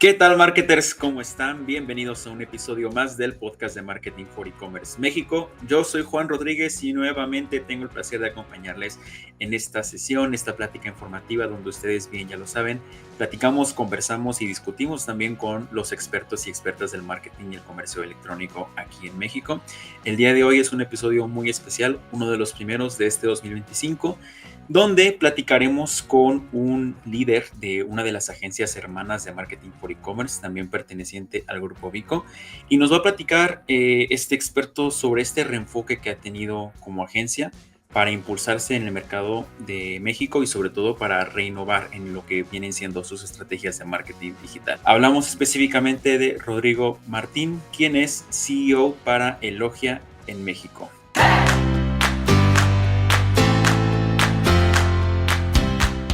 ¿Qué tal, marketers? ¿Cómo están? Bienvenidos a un episodio más del podcast de Marketing for E-Commerce México. Yo soy Juan Rodríguez y nuevamente tengo el placer de acompañarles en esta sesión, esta plática informativa donde ustedes bien ya lo saben, platicamos, conversamos y discutimos también con los expertos y expertas del marketing y el comercio electrónico aquí en México. El día de hoy es un episodio muy especial, uno de los primeros de este 2025, donde platicaremos con un líder de una de las agencias hermanas de Marketing for E-Commerce, también perteneciente al Grupo Vico, y nos va a platicar este experto sobre este reenfoque que ha tenido como agencia para impulsarse en el mercado de México y sobre todo para reinnovar en lo que vienen siendo sus estrategias de marketing digital. Hablamos específicamente de Rodrigo Martín, quien es CEO para Elogia en México.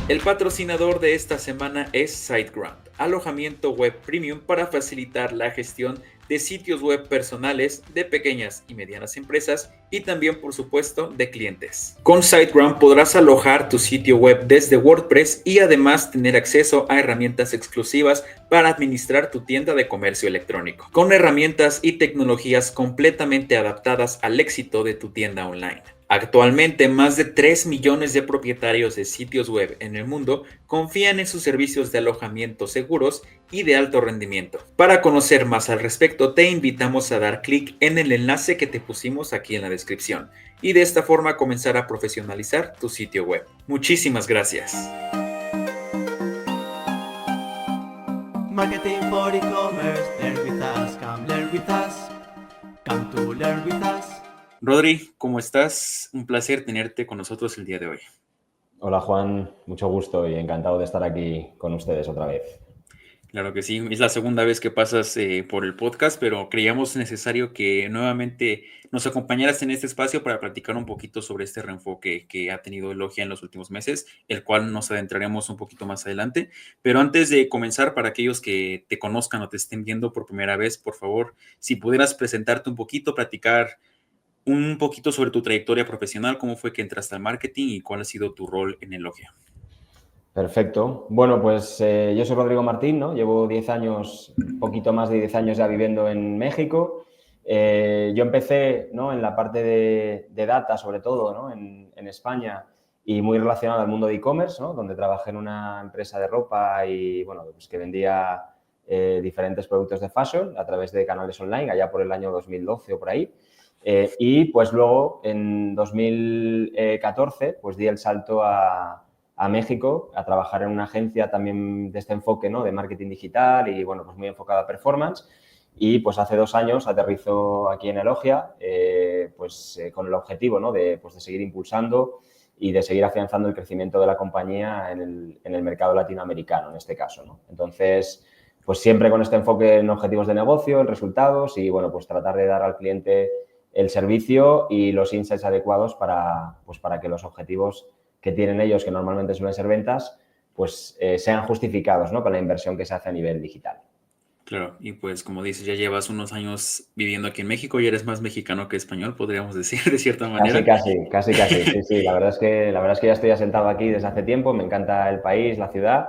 El patrocinador de esta semana es SiteGround, alojamiento web premium para facilitar la gestión de sitios web personales de pequeñas y medianas empresas y también, por supuesto, de clientes. Con SiteGround podrás alojar tu sitio web desde WordPress y además tener acceso a herramientas exclusivas para administrar tu tienda de comercio electrónico, con herramientas y tecnologías completamente adaptadas al éxito de tu tienda online. Actualmente, más de 3 millones de propietarios de sitios web en el mundo confían en sus servicios de alojamiento seguros y de alto rendimiento. Para conocer más al respecto, te invitamos a dar clic en el enlace que te pusimos aquí en la descripción y de esta forma comenzar a profesionalizar tu sitio web. Muchísimas gracias. Marketing for E-Commerce, learn with us, come learn with us, come to learn with us. Rodri, ¿cómo estás? Un placer tenerte con nosotros el día de hoy. Hola Juan, mucho gusto y encantado de estar aquí con ustedes otra vez. Claro que sí, es la segunda vez que pasas por el podcast, pero creíamos necesario que nuevamente nos acompañaras en este espacio para platicar un poquito sobre este reenfoque que ha tenido Elogia en los últimos meses, el cual nos adentraremos un poquito más adelante. Pero antes de comenzar, para aquellos que te conozcan o te estén viendo por primera vez, por favor, si pudieras presentarte un poquito, platicar un poquito sobre tu trayectoria profesional, cómo fue que entraste al marketing y cuál ha sido tu rol en Elogia. Perfecto. Bueno, pues yo soy Rodrigo Martín, ¿no? Llevo 10 años, poquito más de 10 años ya viviendo en México. Yo empecé, ¿no?, en la parte de data, sobre todo, ¿no?, en España y muy relacionado al mundo de e-commerce, ¿no?, donde trabajé en una empresa de ropa y, bueno, pues que vendía diferentes productos de fashion a través de canales online, allá por el año 2012 o por ahí. Y pues luego, en 2014, pues di el salto a México a trabajar en una agencia también de este enfoque, ¿no?, de marketing digital y, bueno, pues muy enfocada a performance. Y pues hace 2 años aterrizo aquí en Elogia, con el objetivo, ¿no?, de seguir impulsando y de seguir afianzando el crecimiento de la compañía en el mercado latinoamericano, en este caso, ¿no? Entonces, pues siempre con este enfoque en objetivos de negocio, en resultados y, bueno, pues tratar de dar al cliente el servicio y los insights adecuados para que los objetivos que tienen ellos, que normalmente suelen ser ventas, pues sean justificados, ¿no?, con la inversión que se hace a nivel digital. Claro, y pues como dices, ya llevas unos años viviendo aquí en México y eres más mexicano que español, podríamos decir, de cierta manera. Casi. Sí. La verdad es que ya estoy asentado aquí desde hace tiempo. Me encanta el país, la ciudad,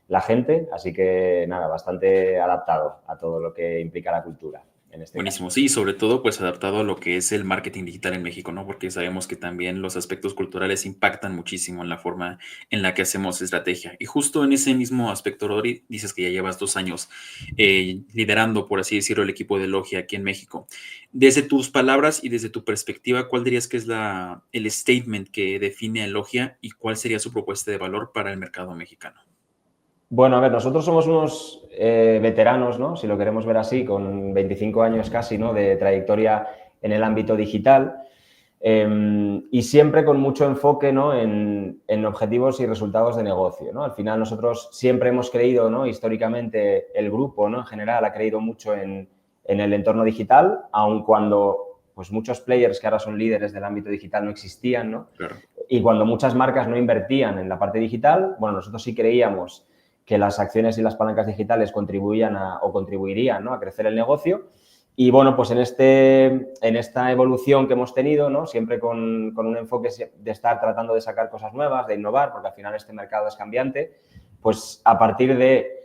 la gente. Así que, nada, bastante adaptado a todo lo que implica la cultura. En este Buenísimo, caso. sí, sobre todo pues adaptado a lo que es el marketing digital en México, ¿no? Porque sabemos que también los aspectos culturales impactan muchísimo en la forma en la que hacemos estrategia. Y justo en ese mismo aspecto, Rodri, dices que ya llevas 2 años liderando, por así decirlo, el equipo de Elogia aquí en México. Desde tus palabras y desde tu perspectiva, ¿cuál dirías que es el statement que define a Elogia y cuál sería su propuesta de valor para el mercado mexicano? Bueno, a ver, nosotros somos unos veteranos, ¿no?, si lo queremos ver así, con 25 años casi, ¿no?, de trayectoria en el ámbito digital y siempre con mucho enfoque, ¿no?, en objetivos y resultados de negocio, ¿no? Al final nosotros siempre hemos creído, ¿no?, históricamente el grupo, ¿no?, en general ha creído mucho en el entorno digital, aun cuando pues muchos players que ahora son líderes del ámbito digital no existían, ¿no? Claro. Y cuando muchas marcas no invertían en la parte digital, bueno, nosotros sí creíamos que las acciones y las palancas digitales contribuirían, ¿no?, a crecer el negocio. Y, bueno, pues en esta evolución que hemos tenido, ¿no?, siempre con un enfoque de estar tratando de sacar cosas nuevas, de innovar, porque al final este mercado es cambiante, pues a partir de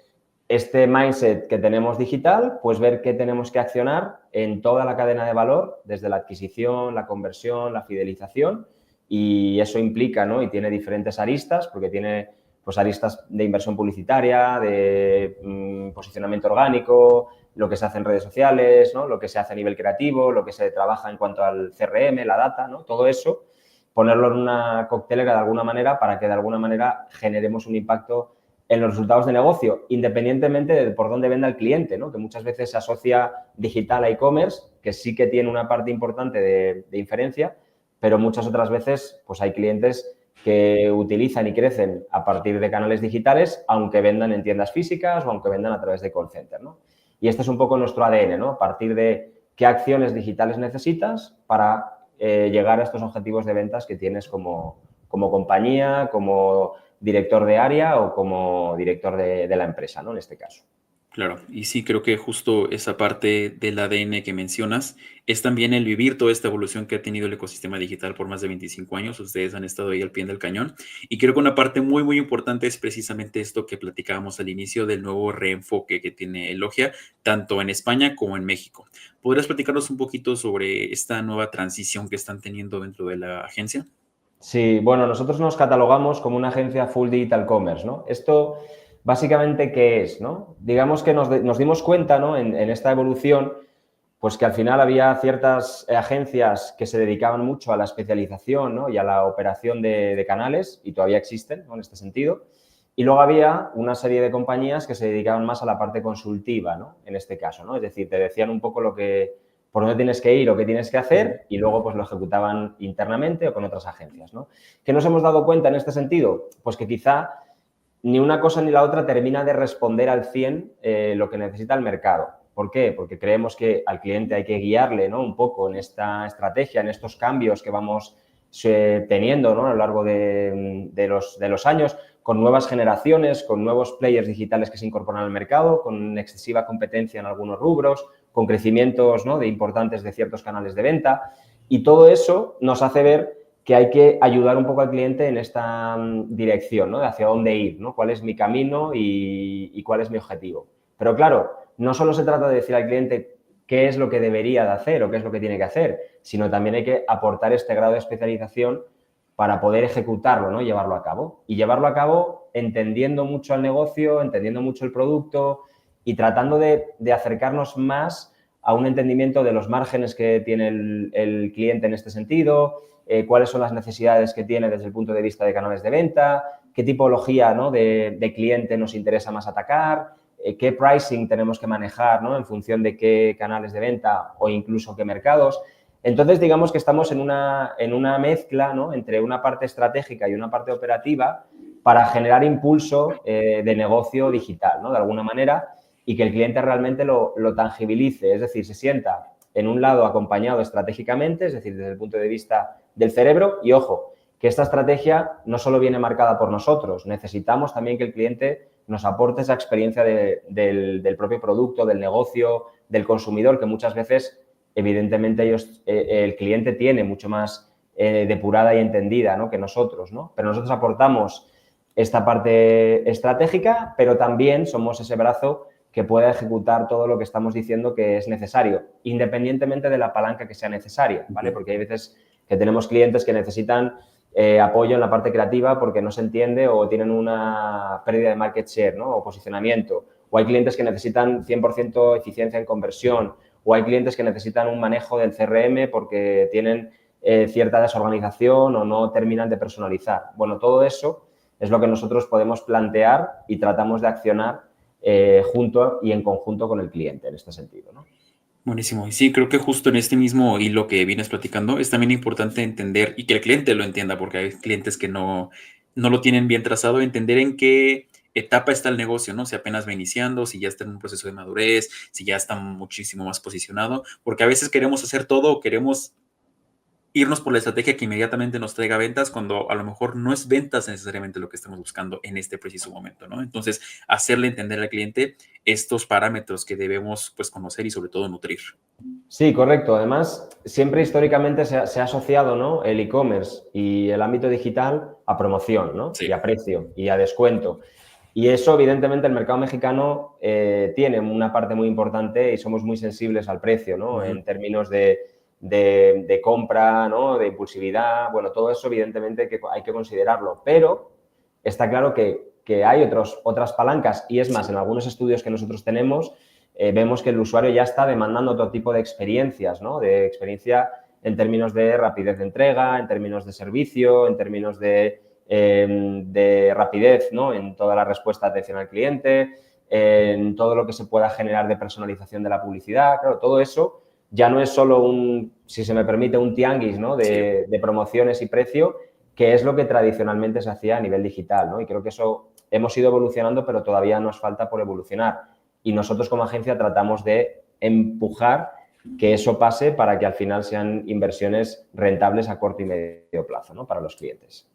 este mindset que tenemos digital, pues ver qué tenemos que accionar en toda la cadena de valor, desde la adquisición, la conversión, la fidelización, y eso implica, ¿no? Y tiene diferentes aristas, porque tiene pues aristas de inversión publicitaria, de posicionamiento orgánico, lo que se hace en redes sociales, ¿no? Lo que se hace a nivel creativo, lo que se trabaja en cuanto al CRM, la data, ¿no? Todo eso, ponerlo en una coctelera de alguna manera para que de alguna manera generemos un impacto en los resultados de negocio, independientemente de por dónde venda el cliente, ¿no? Que muchas veces se asocia digital a e-commerce, que sí que tiene una parte importante de inferencia, pero muchas otras veces pues hay clientes que utilizan y crecen a partir de canales digitales, aunque vendan en tiendas físicas o aunque vendan a través de call center, ¿no? Y este es un poco nuestro ADN, ¿no? A partir de qué acciones digitales necesitas para llegar a estos objetivos de ventas que tienes como compañía, como director de área o como director de la empresa, ¿no? En este caso. Claro, y sí, creo que justo esa parte del ADN que mencionas es también el vivir toda esta evolución que ha tenido el ecosistema digital por más de 25 años. Ustedes han estado ahí al pie del cañón. Y creo que una parte muy, muy importante es precisamente esto que platicábamos al inicio del nuevo reenfoque que tiene Elogia, tanto en España como en México. ¿Podrías platicarnos un poquito sobre esta nueva transición que están teniendo dentro de la agencia? Sí, bueno, nosotros nos catalogamos como una agencia full digital commerce, ¿no? Esto básicamente, ¿qué es, no? Digamos que nos dimos cuenta, ¿no? En esta evolución, pues que al final había ciertas agencias que se dedicaban mucho a la especialización, ¿no? Y a la operación de canales, y todavía existen, ¿no? En este sentido. Y luego había una serie de compañías que se dedicaban más a la parte consultiva, ¿no? En este caso, ¿no? Es decir, te decían un poco por dónde tienes que ir o qué tienes que hacer y luego pues lo ejecutaban internamente o con otras agencias, ¿no? ¿Qué nos hemos dado cuenta en este sentido? Pues que quizá ni una cosa ni la otra termina de responder al 100 lo que necesita el mercado. ¿Por qué? Porque creemos que al cliente hay que guiarle, ¿no? Un poco en esta estrategia, en estos cambios que vamos teniendo, ¿no? A lo largo de los años, con nuevas generaciones, con nuevos players digitales que se incorporan al mercado, con excesiva competencia en algunos rubros, con crecimientos, ¿no? De importantes de ciertos canales de venta. Y todo eso nos hace ver que hay que ayudar un poco al cliente en esta dirección, ¿no? De hacia dónde ir, ¿no? Cuál es mi camino y cuál es mi objetivo. Pero claro, no solo se trata de decir al cliente qué es lo que debería de hacer o qué es lo que tiene que hacer, sino también hay que aportar este grado de especialización para poder ejecutarlo, ¿no? Llevarlo a cabo. Y llevarlo a cabo entendiendo mucho al negocio, entendiendo mucho el producto y tratando de acercarnos más a un entendimiento de los márgenes que tiene el cliente en este sentido, cuáles son las necesidades que tiene desde el punto de vista de canales de venta, qué tipología, ¿no? de cliente nos interesa más atacar, qué pricing tenemos que manejar, ¿no? En función de qué canales de venta o incluso qué mercados. Entonces, digamos que estamos en una mezcla, ¿no? Entre una parte estratégica y una parte operativa para generar impulso de negocio digital, ¿no? De alguna manera, y que el cliente realmente lo tangibilice, es decir, se sienta en un lado acompañado estratégicamente, es decir, desde el punto de vista del cerebro, y ojo, que esta estrategia no solo viene marcada por nosotros, necesitamos también que el cliente nos aporte esa experiencia del propio producto, del negocio, del consumidor, que muchas veces, evidentemente, el cliente tiene mucho más depurada y entendida, ¿no? Que nosotros, ¿no? Pero nosotros aportamos esta parte estratégica, pero también somos ese brazo que pueda ejecutar todo lo que estamos diciendo que es necesario, independientemente de la palanca que sea necesaria, ¿vale? Porque hay veces que tenemos clientes que necesitan apoyo en la parte creativa porque no se entiende o tienen una pérdida de market share, ¿no? O posicionamiento. O hay clientes que necesitan 100% eficiencia en conversión. O hay clientes que necesitan un manejo del CRM porque tienen cierta desorganización o no terminan de personalizar. Bueno, todo eso es lo que nosotros podemos plantear y tratamos de accionar junto y en conjunto con el cliente en este sentido, ¿no? Buenísimo. Y sí, creo que justo en este mismo hilo que vienes platicando es también importante entender y que el cliente lo entienda, porque hay clientes que no lo tienen bien trazado, entender en qué etapa está el negocio, ¿no? Si apenas va iniciando, si ya está en un proceso de madurez, si ya está muchísimo más posicionado, porque a veces queremos hacer todo o queremos irnos por la estrategia que inmediatamente nos traiga ventas cuando a lo mejor no es ventas necesariamente lo que estamos buscando en este preciso momento, ¿no? Entonces, hacerle entender al cliente estos parámetros que debemos pues conocer y sobre todo nutrir. Sí, correcto. Además, siempre históricamente se ha asociado, ¿no? El e-commerce y el ámbito digital a promoción, ¿no? Sí. Y a precio y a descuento. Y eso, evidentemente, el mercado mexicano tiene una parte muy importante y somos muy sensibles al precio, ¿no? En términos de compra, ¿no? De impulsividad, bueno, todo eso, evidentemente, que hay que considerarlo. Pero está claro que hay otras palancas y es más, en algunos estudios que nosotros tenemos, vemos que el usuario ya está demandando otro tipo de experiencias, ¿no? De experiencia en términos de rapidez de entrega, en términos de servicio, en términos de rapidez, ¿no? En toda la respuesta de atención al cliente, en todo lo que se pueda generar de personalización de la publicidad. Claro, todo eso ya no es solo si se me permite, un tianguis, ¿no? de promociones y precio, que es lo que tradicionalmente se hacía a nivel digital, ¿no? Y creo que eso hemos ido evolucionando, pero todavía nos falta por evolucionar. Y nosotros como agencia tratamos de empujar que eso pase para que al final sean inversiones rentables a corto y medio plazo, ¿no? Para los clientes.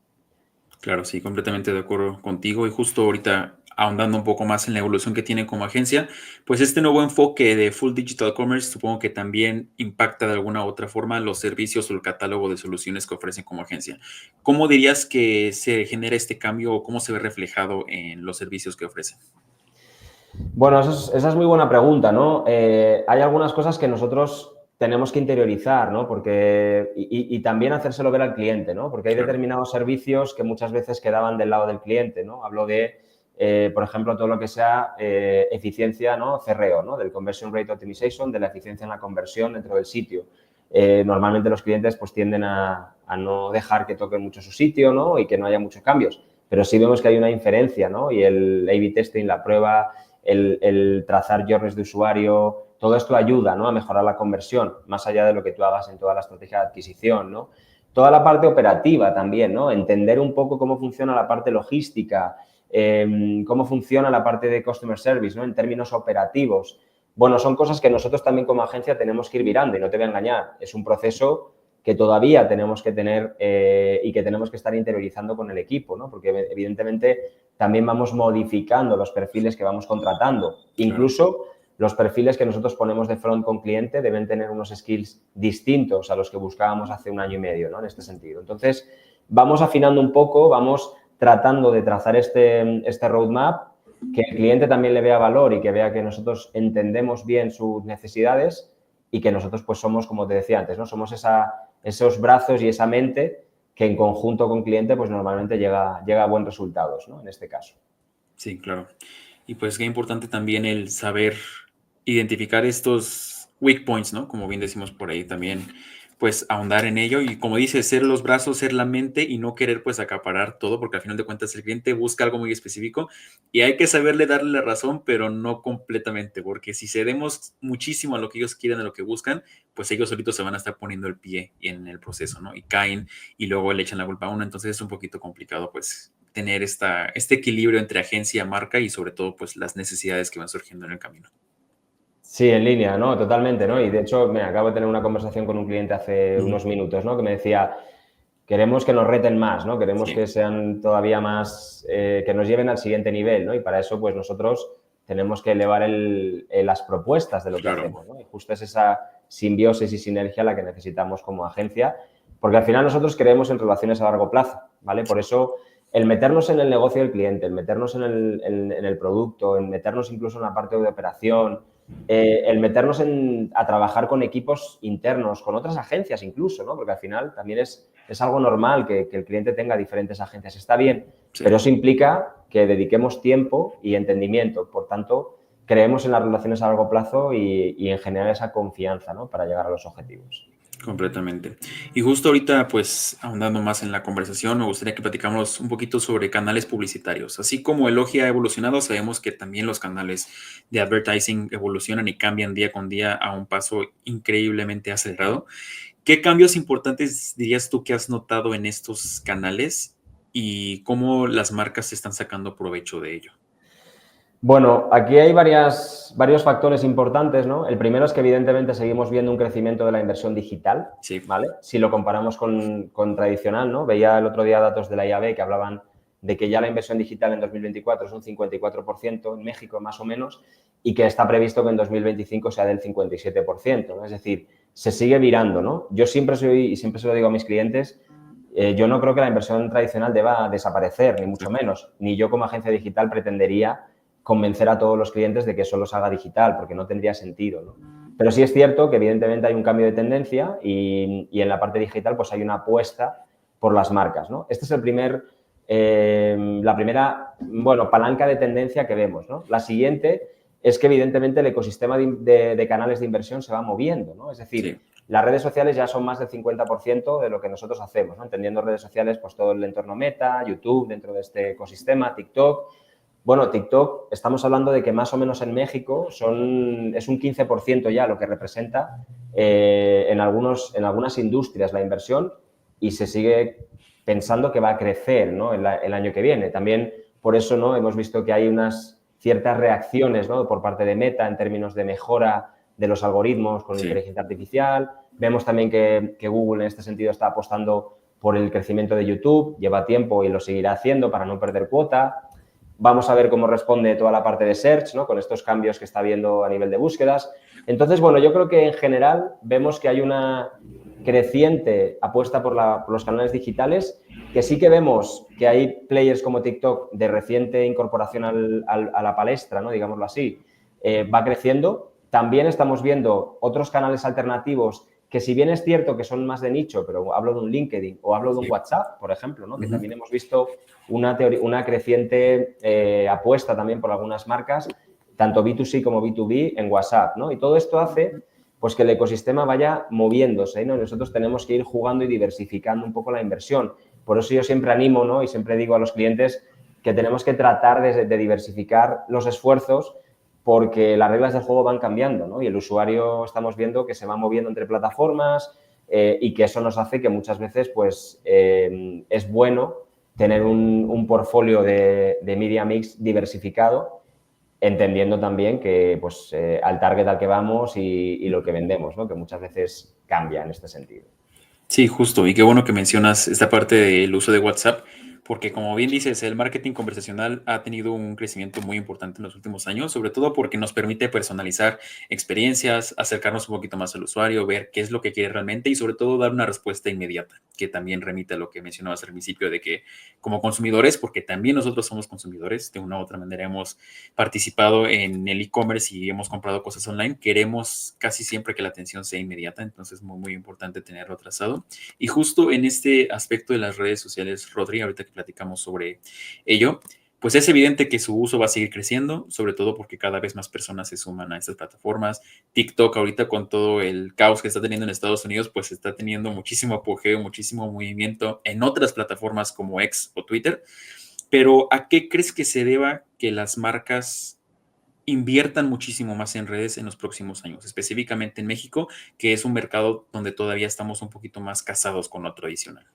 Claro, sí, completamente de acuerdo contigo. Y justo ahorita, ahondando un poco más en la evolución que tiene como agencia, pues este nuevo enfoque de Full Digital Commerce supongo que también impacta de alguna u otra forma los servicios o el catálogo de soluciones que ofrecen como agencia. ¿Cómo dirías que se genera este cambio o cómo se ve reflejado en los servicios que ofrecen? Bueno, esa es muy buena pregunta, ¿no? Hay algunas cosas que nosotros tenemos que interiorizar, ¿no? Y también hacérselo ver al cliente, ¿no? Porque hay determinados servicios que muchas veces quedaban del lado del cliente, ¿no? Hablo de, por ejemplo, todo lo que sea eficiencia, ¿no? CRO, ¿no? Del Conversion Rate Optimization, de la eficiencia en la conversión dentro del sitio. Normalmente los clientes pues tienden a no dejar que toquen mucho su sitio, ¿no? Y que no haya muchos cambios. Pero sí vemos que hay una inferencia, ¿no? Y el A/B testing, la prueba, el trazar journeys de usuario, todo esto ayuda, ¿no? A mejorar la conversión, más allá de lo que tú hagas en toda la estrategia de adquisición, ¿no? Toda la parte operativa también, ¿no? Entender un poco cómo funciona la parte logística, cómo funciona la parte de customer service, ¿no? En términos operativos. Bueno, son cosas que nosotros también como agencia tenemos que ir virando y no te voy a engañar, es un proceso que todavía tenemos que tener y que tenemos que estar interiorizando con el equipo, ¿no? Porque evidentemente también vamos modificando los perfiles que vamos contratando. Incluso los perfiles que nosotros ponemos de front con cliente deben tener unos skills distintos a los que buscábamos hace un año y medio, ¿no? En este sentido. Entonces, vamos afinando un poco, vamos tratando de trazar este roadmap, que el cliente también le vea valor y que vea que nosotros entendemos bien sus necesidades y que nosotros pues somos, como te decía antes, ¿no? Somos esos brazos y esa mente que en conjunto con cliente pues normalmente llega a buenos resultados, ¿no? En este caso. Sí, claro. Y pues qué importante también el saber identificar estos weak points, ¿no? Como bien decimos por ahí también, pues ahondar en ello y como dice, ser los brazos, ser la mente y no querer pues acaparar todo, porque al final de cuentas el cliente busca algo muy específico y hay que saberle darle la razón, pero no completamente, porque si cedemos muchísimo a lo que ellos quieren, a lo que buscan, pues ellos solitos se van a estar poniendo el pie en el proceso, ¿no? Y caen y luego le echan la culpa a uno, entonces es un poquito complicado pues tener este equilibrio entre agencia, marca y sobre todo pues las necesidades que van surgiendo en el camino. Sí, en línea, ¿no? Totalmente, ¿no? Y de hecho, me acabo de tener una conversación con un cliente hace unos minutos, ¿no? Que me decía, queremos que nos reten más, ¿no? Queremos que sean todavía más, que nos lleven al siguiente nivel, ¿no? Y para eso, pues nosotros tenemos que elevar las propuestas de lo que hacemos, ¿no? Y justo es esa simbiosis y sinergia la que necesitamos como agencia, porque al final nosotros creemos en relaciones a largo plazo, ¿vale? Por eso el meternos en el negocio del cliente, el meternos en el producto, el meternos incluso en la parte de operación, el meternos a trabajar con equipos internos, con otras agencias incluso, ¿no? Porque al final también es algo normal que el cliente tenga diferentes agencias. Está bien, pero eso implica que dediquemos tiempo y entendimiento. Por tanto, creemos en las relaciones a largo plazo y en generar esa confianza, ¿no? Para llegar a los objetivos. Completamente. Y justo ahorita, pues, ahondando más en la conversación, me gustaría que platicáramos un poquito sobre canales publicitarios. Así como Elogia ha evolucionado, sabemos que también los canales de advertising evolucionan y cambian día con día a un paso increíblemente acelerado. ¿Qué cambios importantes dirías tú que has notado en estos canales y cómo las marcas están sacando provecho de ello? Bueno, aquí hay varios factores importantes, ¿no? El primero es que evidentemente seguimos viendo un crecimiento de la inversión digital, ¿vale? Si lo comparamos con tradicional, ¿no? Veía el otro día datos de la IAB que hablaban de que ya la inversión digital en 2024 es un 54% en México más o menos y que está previsto que en 2025 sea del 57%, ¿no? Es decir, se sigue virando, ¿no? Yo siempre se lo digo a mis clientes, yo no creo que la inversión tradicional deba desaparecer, ni mucho menos. Ni yo como agencia digital pretendería convencer a todos los clientes de que solo se haga digital, porque no tendría sentido, ¿no? Pero sí es cierto que evidentemente hay un cambio de tendencia y en la parte digital pues hay una apuesta por las marcas, ¿no? Este es la primera, bueno, palanca de tendencia que vemos, ¿no? La siguiente es que evidentemente el ecosistema de canales de inversión se va moviendo, ¿no? Es decir, las redes sociales ya son más del 50% de lo que nosotros hacemos, ¿no? Entendiendo redes sociales, pues todo el entorno Meta, YouTube, dentro de este ecosistema, TikTok. Bueno, TikTok, estamos hablando de que más o menos en México es un 15% ya lo que representa en algunas industrias la inversión y se sigue pensando que va a crecer, ¿no? el año que viene. También por eso, ¿no? Hemos visto que hay unas ciertas reacciones, ¿no? Por parte de Meta en términos de mejora de los algoritmos con inteligencia artificial. Vemos también que Google en este sentido está apostando por el crecimiento de YouTube, lleva tiempo y lo seguirá haciendo para no perder cuota. Vamos a ver cómo responde toda la parte de search, ¿no? Con estos cambios que está habiendo a nivel de búsquedas. Entonces, bueno, yo creo que en general vemos que hay una creciente apuesta por los canales digitales, que sí que vemos que hay players como TikTok de reciente incorporación a la palestra, ¿no? Digámoslo así, va creciendo. También estamos viendo otros canales alternativos que si bien es cierto que son más de nicho, pero hablo de un LinkedIn o hablo de un WhatsApp, por ejemplo, ¿no? Que también hemos visto una creciente apuesta también por algunas marcas, tanto B2C como B2B en WhatsApp, ¿no? Y todo esto hace pues que el ecosistema vaya moviéndose, ¿no? Nosotros tenemos que ir jugando y diversificando un poco la inversión. Por eso yo siempre animo, ¿no? Y siempre digo a los clientes que tenemos que tratar de diversificar los esfuerzos porque las reglas del juego van cambiando, ¿no? Y el usuario estamos viendo que se va moviendo entre plataformas y que eso nos hace que muchas veces pues es bueno tener un portfolio de media mix diversificado, entendiendo también que pues al target al que vamos y lo que vendemos, ¿no? Que muchas veces cambia en este sentido. Sí, justo. Y qué bueno que mencionas esta parte del uso de WhatsApp, porque como bien dices, el marketing conversacional ha tenido un crecimiento muy importante en los últimos años, sobre todo porque nos permite personalizar experiencias, acercarnos un poquito más al usuario, ver qué es lo que quiere realmente y sobre todo dar una respuesta inmediata, que también remite a lo que mencionabas al principio de que como consumidores, porque también nosotros somos consumidores, de una u otra manera hemos participado en el e-commerce y hemos comprado cosas online, queremos casi siempre que la atención sea inmediata, entonces es muy, muy importante tenerlo trazado. Y justo en este aspecto de las redes sociales, Rodri, ahorita que platicamos sobre ello, pues es evidente que su uso va a seguir creciendo, sobre todo porque cada vez más personas se suman a estas plataformas. TikTok ahorita con todo el caos que está teniendo en Estados Unidos, pues está teniendo muchísimo apogeo, muchísimo movimiento en otras plataformas como X o Twitter. Pero ¿a qué crees que se deba que las marcas inviertan muchísimo más en redes en los próximos años, específicamente en México, que es un mercado donde todavía estamos un poquito más casados con lo tradicional?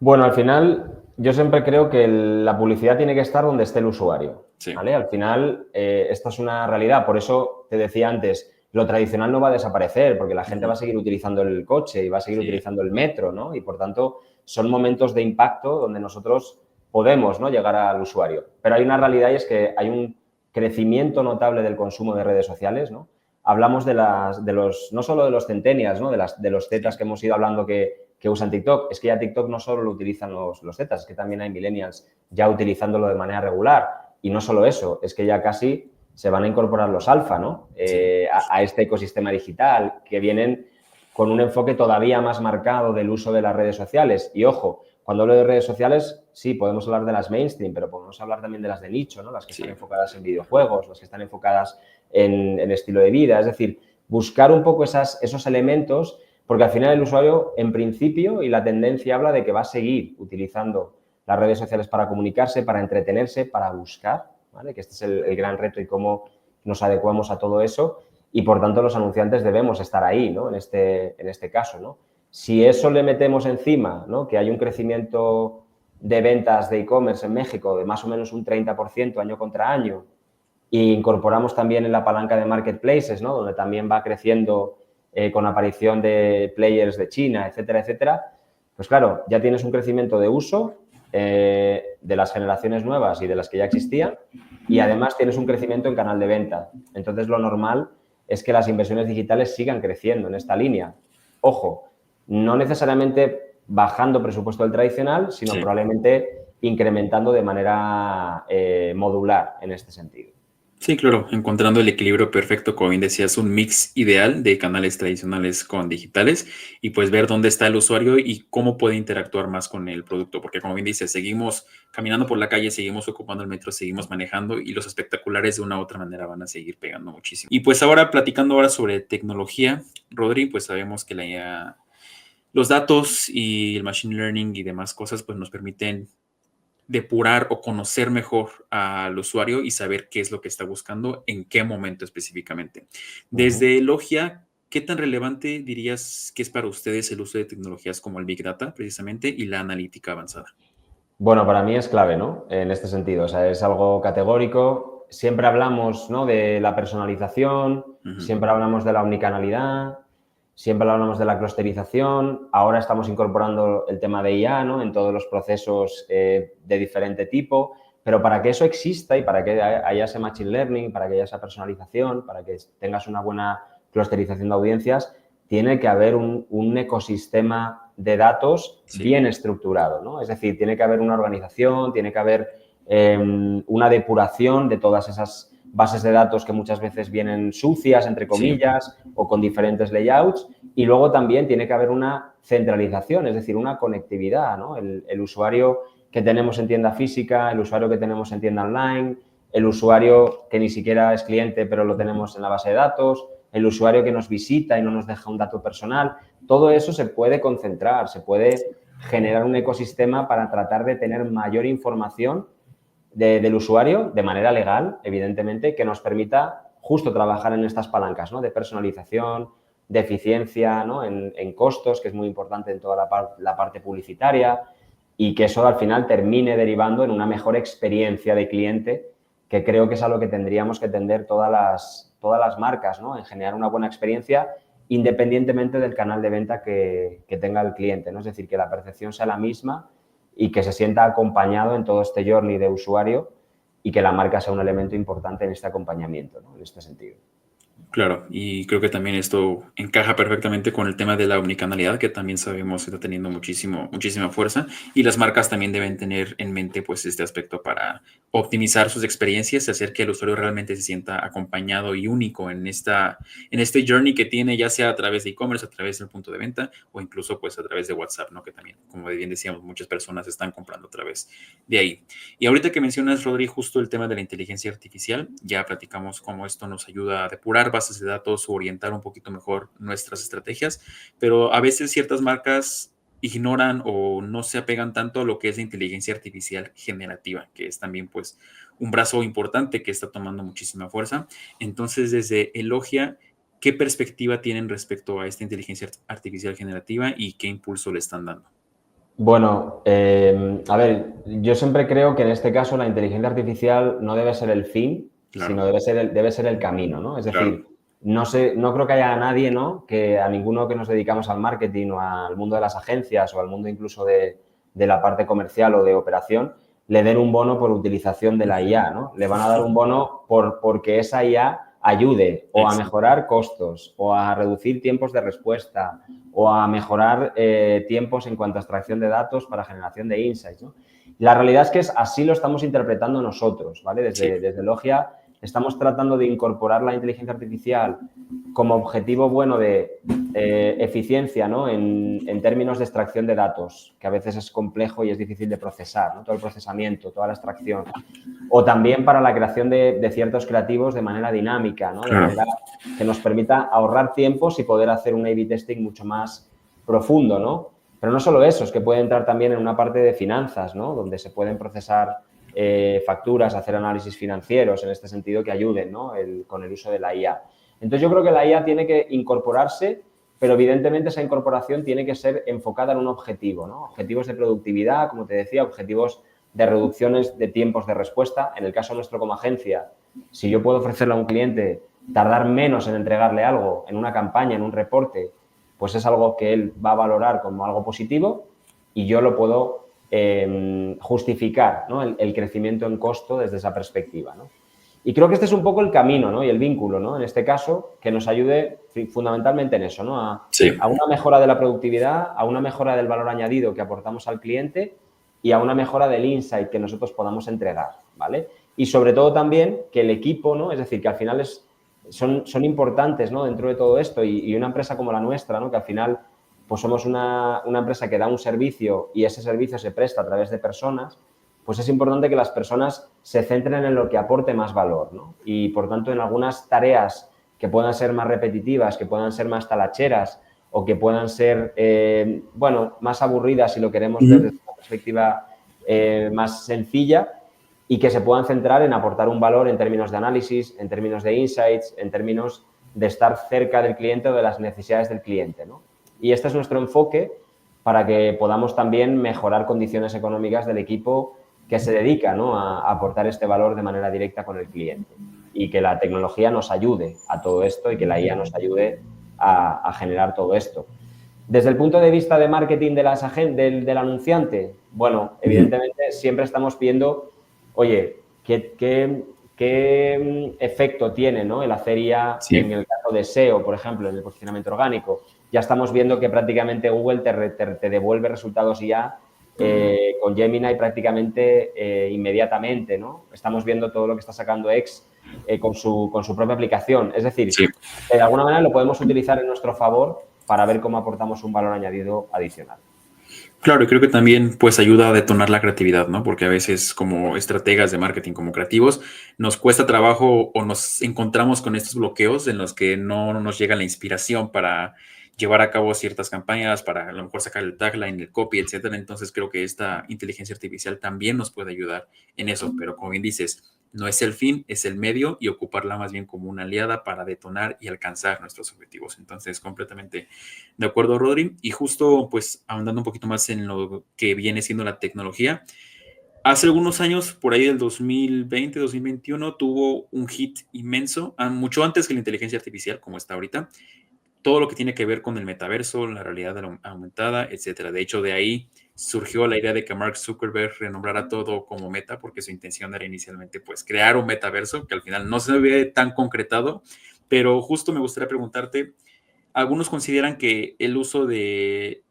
Bueno, al final yo siempre creo que la publicidad tiene que estar donde esté el usuario, Sí. ¿vale? Al final esta es una realidad, por eso te decía antes, lo tradicional no va a desaparecer porque la gente va a seguir utilizando el coche y va a seguir utilizando el metro, ¿no? Y por tanto son momentos de impacto donde nosotros podemos, ¿no? Llegar al usuario. Pero hay una realidad y es que hay un crecimiento notable del consumo de redes sociales, ¿no? Hablamos no solo de los centennials, ¿no? De los zetas que hemos ido hablando que usan TikTok. Es que ya TikTok no solo lo utilizan los zetas, es que también hay millennials ya utilizándolo de manera regular. Y no solo eso, es que ya casi se van a incorporar los alfa, ¿no? A este ecosistema digital, que vienen con un enfoque todavía más marcado del uso de las redes sociales. Y ojo, cuando hablo de redes sociales, sí, podemos hablar de las mainstream, pero podemos hablar también de las de nicho, ¿no? Las que están enfocadas en videojuegos, las que están enfocadas en estilo de vida. Es decir, buscar un poco esos elementos, porque al final el usuario, en principio, y la tendencia habla de que va a seguir utilizando las redes sociales para comunicarse, para entretenerse, para buscar, ¿vale? Que este es el gran reto y cómo nos adecuamos a todo eso. Y, por tanto, los anunciantes debemos estar ahí, ¿no? En este caso, ¿no? Si eso le metemos encima, ¿no? Que hay un crecimiento de ventas de e-commerce en México de más o menos un 30% año contra año e incorporamos también en la palanca de marketplaces, ¿no? Donde también va creciendo con aparición de players de China, etcétera, etcétera, pues claro, ya tienes un crecimiento de uso de las generaciones nuevas y de las que ya existían y además tienes un crecimiento en canal de venta. Entonces, lo normal es que las inversiones digitales sigan creciendo en esta línea. Ojo, no necesariamente bajando presupuesto del tradicional, sino Sí. probablemente incrementando de manera modular en este sentido. Sí, claro, encontrando el equilibrio perfecto, como bien decías, un mix ideal de canales tradicionales con digitales y pues ver dónde está el usuario y cómo puede interactuar más con el producto, porque como bien dices, seguimos caminando por la calle, seguimos ocupando el metro, seguimos manejando y los espectaculares de una u otra manera van a seguir pegando muchísimo. Y pues ahora platicando ahora sobre tecnología, Rodri, pues sabemos que los datos y el machine learning y demás cosas pues nos permiten depurar o conocer mejor al usuario y saber qué es lo que está buscando, en qué momento específicamente. Ujú. Desde Logia, ¿qué tan relevante dirías que es para ustedes el uso de tecnologías como el Big Data, precisamente, y la analítica avanzada? Bueno, para mí es clave, ¿no? En este sentido, o sea, es algo categórico. Siempre hablamos, ¿no?, de la personalización, Ujú. siempre hablamos de la omnicanalidad, siempre hablamos de la clusterización. Ahora estamos incorporando el tema de IA, ¿no?, en todos los procesos de diferente tipo. Pero para que eso exista y para que haya ese machine learning, para que haya esa personalización, para que tengas una buena clusterización de audiencias, tiene que haber un ecosistema de datos Sí, bien estructurado, ¿no? Es decir, tiene que haber una organización, tiene que haber una depuración de todas esas bases de datos que muchas veces vienen sucias, entre sí, comillas, o con diferentes layouts, y luego también tiene que haber una centralización, es decir, una conectividad, ¿no? El usuario que tenemos en tienda física, el usuario que tenemos en tienda online, el usuario que ni siquiera es cliente pero lo tenemos en la base de datos, el usuario que nos visita y no nos deja un dato personal. Todo eso se puede concentrar, se puede generar un ecosistema para tratar de tener mayor información del usuario de manera legal, evidentemente, que nos permita justo trabajar en estas palancas, ¿no?, de personalización, de eficiencia, ¿no?, en costos, que es muy importante en toda la parte publicitaria, y que eso al final termine derivando en una mejor experiencia de cliente, que creo que es a lo que tendríamos que tender todas las marcas, ¿no?, en generar una buena experiencia independientemente del canal de venta que tenga el cliente, ¿no? Es decir, que la percepción sea la misma y que se sienta acompañado en todo este journey de usuario y que la marca sea un elemento importante en este acompañamiento, ¿no?, en este sentido. claro, y creo que también esto encaja perfectamente con el tema de la omnicanalidad, que también sabemos que está teniendo muchísima fuerza, y las marcas también deben tener en mente pues este aspecto para optimizar sus experiencias y hacer que el usuario realmente se sienta acompañado y único en este journey que tiene, ya sea a través de e-commerce, a través del punto de venta o incluso pues a través de WhatsApp, ¿no? Que también, como bien decíamos, muchas personas están comprando a través de ahí. Y ahorita que mencionas, Rodri, justo el tema de la inteligencia artificial, ya platicamos cómo esto nos ayuda a depurar bases de datos o orientar un poquito mejor nuestras estrategias, pero a veces ciertas marcas ignoran o no se apegan tanto a lo que es la inteligencia artificial generativa, que es también pues un brazo importante que está tomando muchísima fuerza. Entonces, desde Elogia, ¿qué perspectiva tienen respecto a esta inteligencia artificial generativa y qué impulso le están dando? Bueno, a ver, yo siempre creo que en este caso la inteligencia artificial no debe ser el fin, Claro, sino debe ser el camino, ¿no? Es claro, decir, no creo que haya nadie, ¿no?, que a ninguno que nos dedicamos al marketing o al mundo de las agencias o al mundo incluso de la parte comercial o de operación, le den un bono por utilización de la IA, ¿no? Le van a dar un bono porque esa IA ayude o a exacto. mejorar costos o a reducir tiempos de respuesta o a mejorar tiempos en cuanto a extracción de datos para generación de insights, ¿no? La realidad es que así lo estamos interpretando nosotros, ¿vale? Sí, Desde Logia estamos tratando de incorporar la inteligencia artificial como objetivo bueno de eficiencia, ¿no?, en términos de extracción de datos, que a veces es complejo y es difícil de procesar, ¿no?, todo el procesamiento, toda la extracción. O también para la creación de ciertos creativos de manera dinámica, ¿no?, de claro. manera que nos permita ahorrar tiempos y poder hacer un A/B testing mucho más profundo, ¿no? Pero no solo eso, es que puede entrar también en una parte de finanzas, ¿no?, donde se pueden procesar facturas, hacer análisis financieros en este sentido que ayuden, ¿no?, con el uso de la IA. Entonces yo creo que la IA tiene que incorporarse, pero evidentemente esa incorporación tiene que ser enfocada en un objetivo, ¿no? Objetivos de productividad, como te decía, objetivos de reducciones de tiempos de respuesta. En el caso nuestro como agencia, si yo puedo ofrecerle a un cliente tardar menos en entregarle algo en una campaña, en un reporte, pues es algo que él va a valorar como algo positivo y yo lo puedo justificar, ¿no?, el crecimiento en costo desde esa perspectiva, ¿no? Y creo que este es un poco el camino, ¿no? Y el vínculo, ¿no? En este caso, que nos ayude fundamentalmente en eso, ¿no? A una mejora de la productividad, a una mejora del valor añadido que aportamos al cliente y a una mejora del insight que nosotros podamos entregar, ¿vale? Y sobre todo también que el equipo, ¿no? Es decir, que al final son importantes, ¿no? Dentro de todo esto y una empresa como la nuestra, ¿no? Que al final pues somos una empresa que da un servicio y ese servicio se presta a través de personas, pues es importante que las personas se centren en lo que aporte más valor, ¿no? Y, por tanto, en algunas tareas que puedan ser más repetitivas, que puedan ser más talacheras o que puedan ser, bueno, más aburridas si lo queremos ver desde una perspectiva más sencilla y que se puedan centrar en aportar un valor en términos de análisis, en términos de insights, en términos de estar cerca del cliente o de las necesidades del cliente, ¿no? Y este es nuestro enfoque para que podamos también mejorar condiciones económicas del equipo que se dedica, ¿no? a aportar este valor de manera directa con el cliente y que la tecnología nos ayude a todo esto y que la IA nos ayude a generar todo esto. Desde el punto de vista de marketing del anunciante, bueno, evidentemente siempre estamos viendo, oye, ¿qué efecto tiene, ¿no? El hacer IA en el caso de SEO, por ejemplo, en el posicionamiento orgánico. Ya estamos viendo que prácticamente Google te devuelve resultados IA con Gemini prácticamente inmediatamente, ¿no? Estamos viendo todo lo que está sacando X con su propia aplicación. Es decir, de alguna manera lo podemos utilizar en nuestro favor para ver cómo aportamos un valor añadido adicional. Claro, y creo que también pues ayuda a detonar la creatividad, ¿no? Porque a veces como estrategas de marketing, como creativos, nos cuesta trabajo o nos encontramos con estos bloqueos en los que no nos llega la inspiración para llevar a cabo ciertas campañas, para a lo mejor sacar el tagline, el copy, etcétera. Entonces creo que esta inteligencia artificial también nos puede ayudar en eso, pero como bien dices, no es el fin, es el medio y ocuparla más bien como una aliada para detonar y alcanzar nuestros objetivos. Entonces, completamente de acuerdo, Rodri. Y justo, pues, ahondando un poquito más en lo que viene siendo la tecnología, hace algunos años, por ahí del 2020, 2021, tuvo un hit inmenso, mucho antes que la inteligencia artificial, como está ahorita, todo lo que tiene que ver con el metaverso, la realidad aumentada, etcétera. De hecho, de ahí surgió la idea de que Mark Zuckerberg renombrara todo como Meta, porque su intención era inicialmente, pues, crear un metaverso, que al final no se ve tan concretado, pero justo me gustaría preguntarte, algunos consideran que el uso de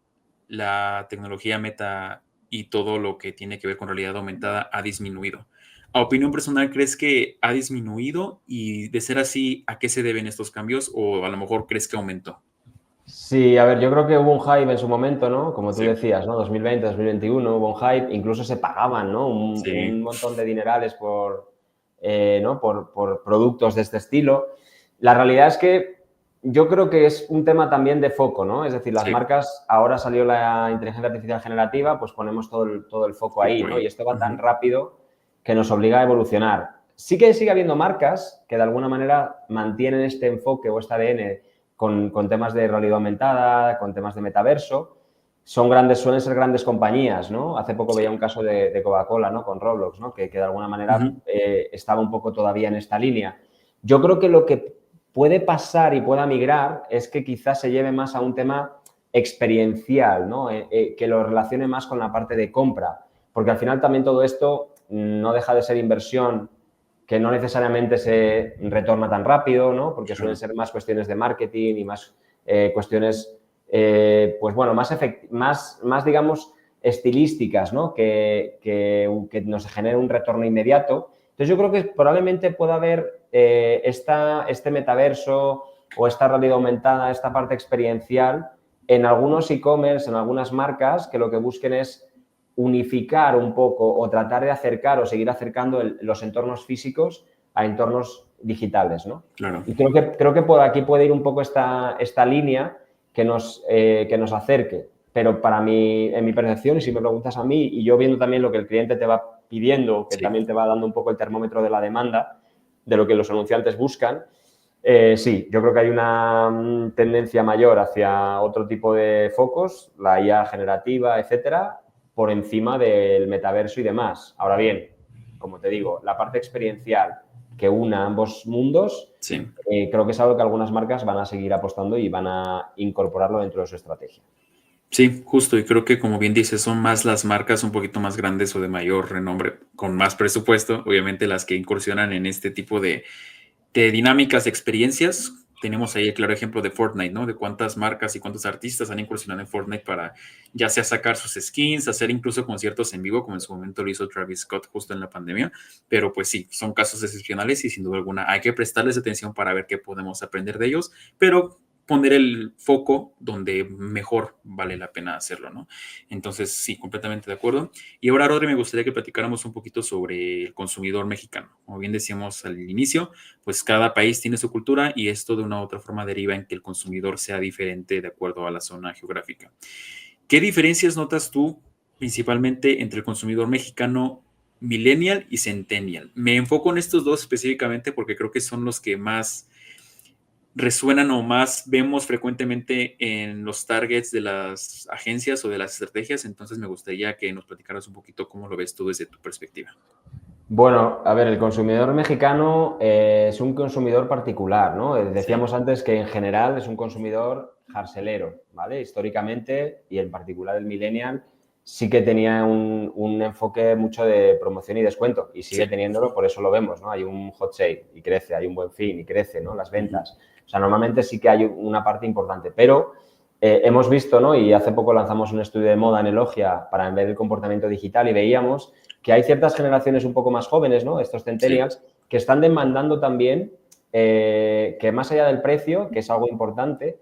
la tecnología Meta y todo lo que tiene que ver con realidad aumentada ha disminuido. A opinión personal, ¿crees que ha disminuido? Y de ser así, ¿a qué se deben estos cambios? ¿O a lo mejor crees que aumentó? Sí, a ver, yo creo que hubo un hype en su momento, ¿no? Como tú Sí. decías, ¿no? 2020, 2021 hubo un hype, incluso se pagaban, ¿no? Un montón de dinerales ¿no? por productos de este estilo. La realidad es que yo creo que es un tema también de foco, ¿no? Es decir, las marcas, ahora salió la inteligencia artificial generativa, pues ponemos todo el foco ahí, ¿no? Y esto va tan rápido que nos obliga a evolucionar. Sí que sigue habiendo marcas que de alguna manera mantienen este enfoque o este ADN con temas de realidad aumentada, con temas de metaverso. Suelen ser grandes compañías, ¿no? Hace poco veía un caso de Coca-Cola, ¿no? Con Roblox, ¿no? Que de alguna manera estaba un poco todavía en esta línea. Yo creo que lo que puede pasar y pueda migrar es que quizás se lleve más a un tema experiencial, ¿no? Que lo relacione más con la parte de compra, porque al final también todo esto no deja de ser inversión que no necesariamente se retorna tan rápido, ¿no? Porque suelen ser más cuestiones de marketing y más cuestiones, pues bueno, más digamos, estilísticas, ¿no? Que nos genere un retorno inmediato. Entonces, yo creo que probablemente pueda haber este metaverso o esta realidad aumentada, esta parte experiencial en algunos e-commerce, en algunas marcas que lo que busquen es unificar un poco o tratar de acercar o seguir acercando los entornos físicos a entornos digitales, ¿no? Claro. Y creo que por aquí puede ir un poco esta línea que nos acerque. Pero en mi percepción, y si me preguntas a mí, y yo viendo también lo que el cliente te va pidiendo, que también te va dando un poco el termómetro de la demanda, de lo que los anunciantes buscan, sí, yo creo que hay una tendencia mayor hacia otro tipo de focos, la IA generativa, etcétera, por encima del metaverso y demás. Ahora bien, como te digo, la parte experiencial que una ambos mundos, creo que es algo que algunas marcas van a seguir apostando y van a incorporarlo dentro de su estrategia. Sí, justo, y creo que como bien dices, son más las marcas un poquito más grandes o de mayor renombre, con más presupuesto, obviamente las que incursionan en este tipo de dinámicas, de experiencias. Tenemos ahí el claro ejemplo de Fortnite, ¿no? De cuántas marcas y cuántos artistas han incursionado en Fortnite para ya sea sacar sus skins, hacer incluso conciertos en vivo, como en su momento lo hizo Travis Scott justo en la pandemia. Pero pues sí, son casos excepcionales y sin duda alguna hay que prestarles atención para ver qué podemos aprender de ellos, pero poner el foco donde mejor vale la pena hacerlo, ¿no? Entonces, sí, completamente de acuerdo. Y ahora, Rodri, me gustaría que platicáramos un poquito sobre el consumidor mexicano. Como bien decíamos al inicio, pues cada país tiene su cultura y esto de una u otra forma deriva en que el consumidor sea diferente de acuerdo a la zona geográfica. ¿Qué diferencias notas tú principalmente entre el consumidor mexicano millennial y centennial? Me enfoco en estos dos específicamente porque creo que son los que más resuenan o más vemos frecuentemente en los targets de las agencias o de las estrategias. Entonces me gustaría que nos platicaras un poquito cómo lo ves tú desde tu perspectiva. Bueno, a ver, el consumidor mexicano es un consumidor particular, ¿no? Sí, Decíamos antes que en general es un consumidor jarselero, ¿vale? Históricamente, y en particular el millennial, sí que tenía un enfoque mucho de promoción y descuento, y sigue sí. teniéndolo, por eso lo vemos, ¿no? Hay un hot sale y crece, hay un buen fin y crece, ¿no? Las Ujú. ventas. O sea, normalmente sí que hay una parte importante, pero hemos visto, ¿no? Y hace poco lanzamos un estudio de moda en Elogia para ver el comportamiento digital y veíamos que hay ciertas generaciones un poco más jóvenes, ¿no? Estos Sí, centennials, que están demandando también que más allá del precio, que es algo importante,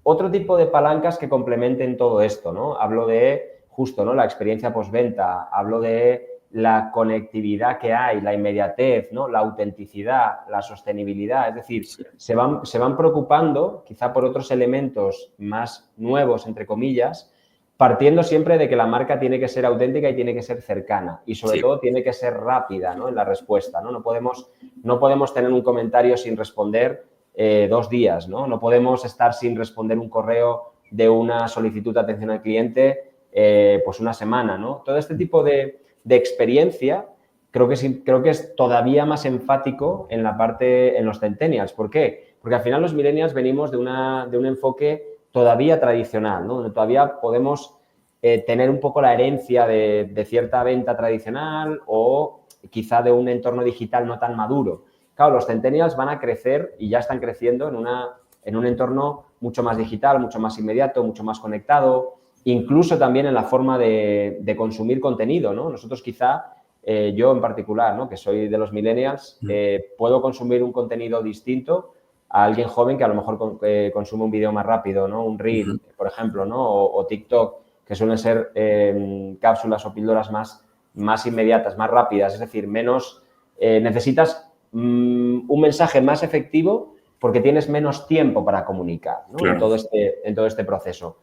otro tipo de palancas que complementen todo esto, ¿no? Hablo de justo, ¿no? La experiencia postventa, hablo de la conectividad que hay, la inmediatez, ¿no? La autenticidad, la sostenibilidad, es decir, sí, se van preocupando quizá por otros elementos más nuevos, entre comillas, partiendo siempre de que la marca tiene que ser auténtica y tiene que ser cercana y sobre sí, todo tiene que ser rápida, ¿no? En la respuesta, ¿no? No podemos tener un comentario sin responder 2 días, ¿no? No podemos estar sin responder un correo de una solicitud de atención al cliente pues una semana, ¿no? Todo este tipo de experiencia creo que es todavía más enfático en la parte, en los centennials. ¿Por qué? Porque al final los millennials venimos de un enfoque todavía tradicional, ¿no? Donde todavía podemos tener un poco la herencia de cierta venta tradicional o quizá de un entorno digital no tan maduro. Claro, los centennials van a crecer y ya están creciendo en un entorno mucho más digital, mucho más inmediato, mucho más conectado, incluso también en la forma de consumir contenido, ¿no? Nosotros quizá, yo en particular, ¿no? Que soy de los millennials, ujú, puedo consumir un contenido distinto a alguien joven que a lo mejor consume un vídeo más rápido, ¿no? Un ujú. reel, por ejemplo, ¿no? O TikTok, que suelen ser cápsulas o píldoras más inmediatas, más rápidas, es decir, menos, necesitas un mensaje más efectivo porque tienes menos tiempo para comunicar, ¿no? Claro, En todo este proceso.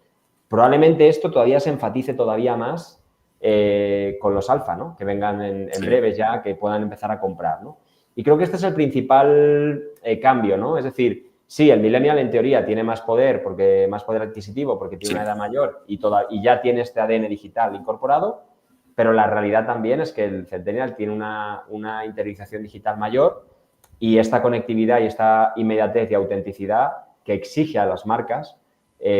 Probablemente esto todavía se enfatice todavía más con los alfa, ¿no? Que vengan en sí, breves ya, que puedan empezar a comprar, ¿no? Y creo que este es el principal cambio, ¿no? Es decir, sí, el millennial en teoría tiene más poder, más poder adquisitivo, porque tiene una sí, edad mayor y ya tiene este ADN digital incorporado, pero la realidad también es que el centennial tiene una interiorización digital mayor y esta conectividad y esta inmediatez y autenticidad que exige a las marcas,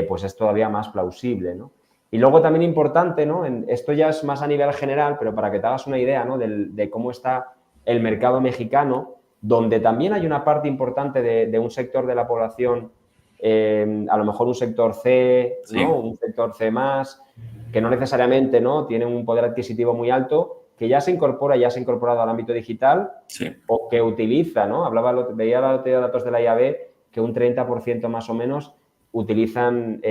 pues es todavía más plausible, ¿no? Y luego también importante, ¿no? Esto ya es más a nivel general, pero para que te hagas una idea, ¿no? De cómo está el mercado mexicano, donde también hay una parte importante de un sector de la población, a lo mejor un sector C, ¿no? sí, Un sector C más, que no necesariamente, ¿no? Tiene un poder adquisitivo muy alto, que ya se ha incorporado al ámbito digital sí, o que utiliza, ¿no? Veía la de datos de la IAB que un 30% más o menos utilizan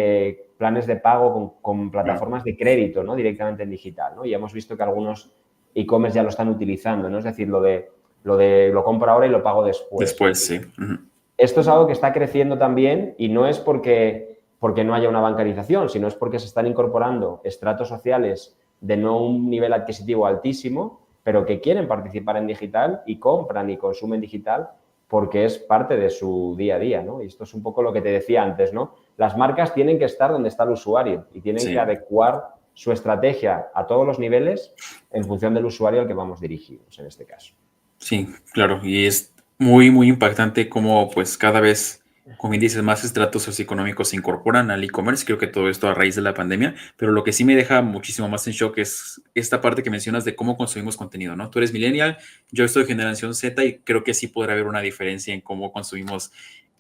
planes de pago con claro. plataformas de crédito, ¿no? Directamente en digital, ¿no? Y hemos visto que algunos e-commerce ya lo están utilizando, ¿no? Es decir, lo compro ahora y lo pago después, ¿no? Después, sí. Ujú. Esto es algo que está creciendo también y no es porque no haya una bancarización, sino es porque se están incorporando estratos sociales de no un nivel adquisitivo altísimo, pero que quieren participar en digital y compran y consumen digital porque es parte de su día a día, ¿no? Y esto es un poco lo que te decía antes, ¿no? Las marcas tienen que estar donde está el usuario y tienen que Sí, adecuar su estrategia a todos los niveles en función del usuario al que vamos dirigidos en este caso. sí, claro. Y es muy, muy impactante cómo pues cada vez como bien dices, más estratos socioeconómicos se incorporan al e-commerce. Creo que todo esto a raíz de la pandemia, pero lo que sí me deja muchísimo más en shock es esta parte que mencionas de cómo consumimos contenido, ¿no? Tú eres millennial, yo soy generación Z y creo que sí podrá haber una diferencia en cómo consumimos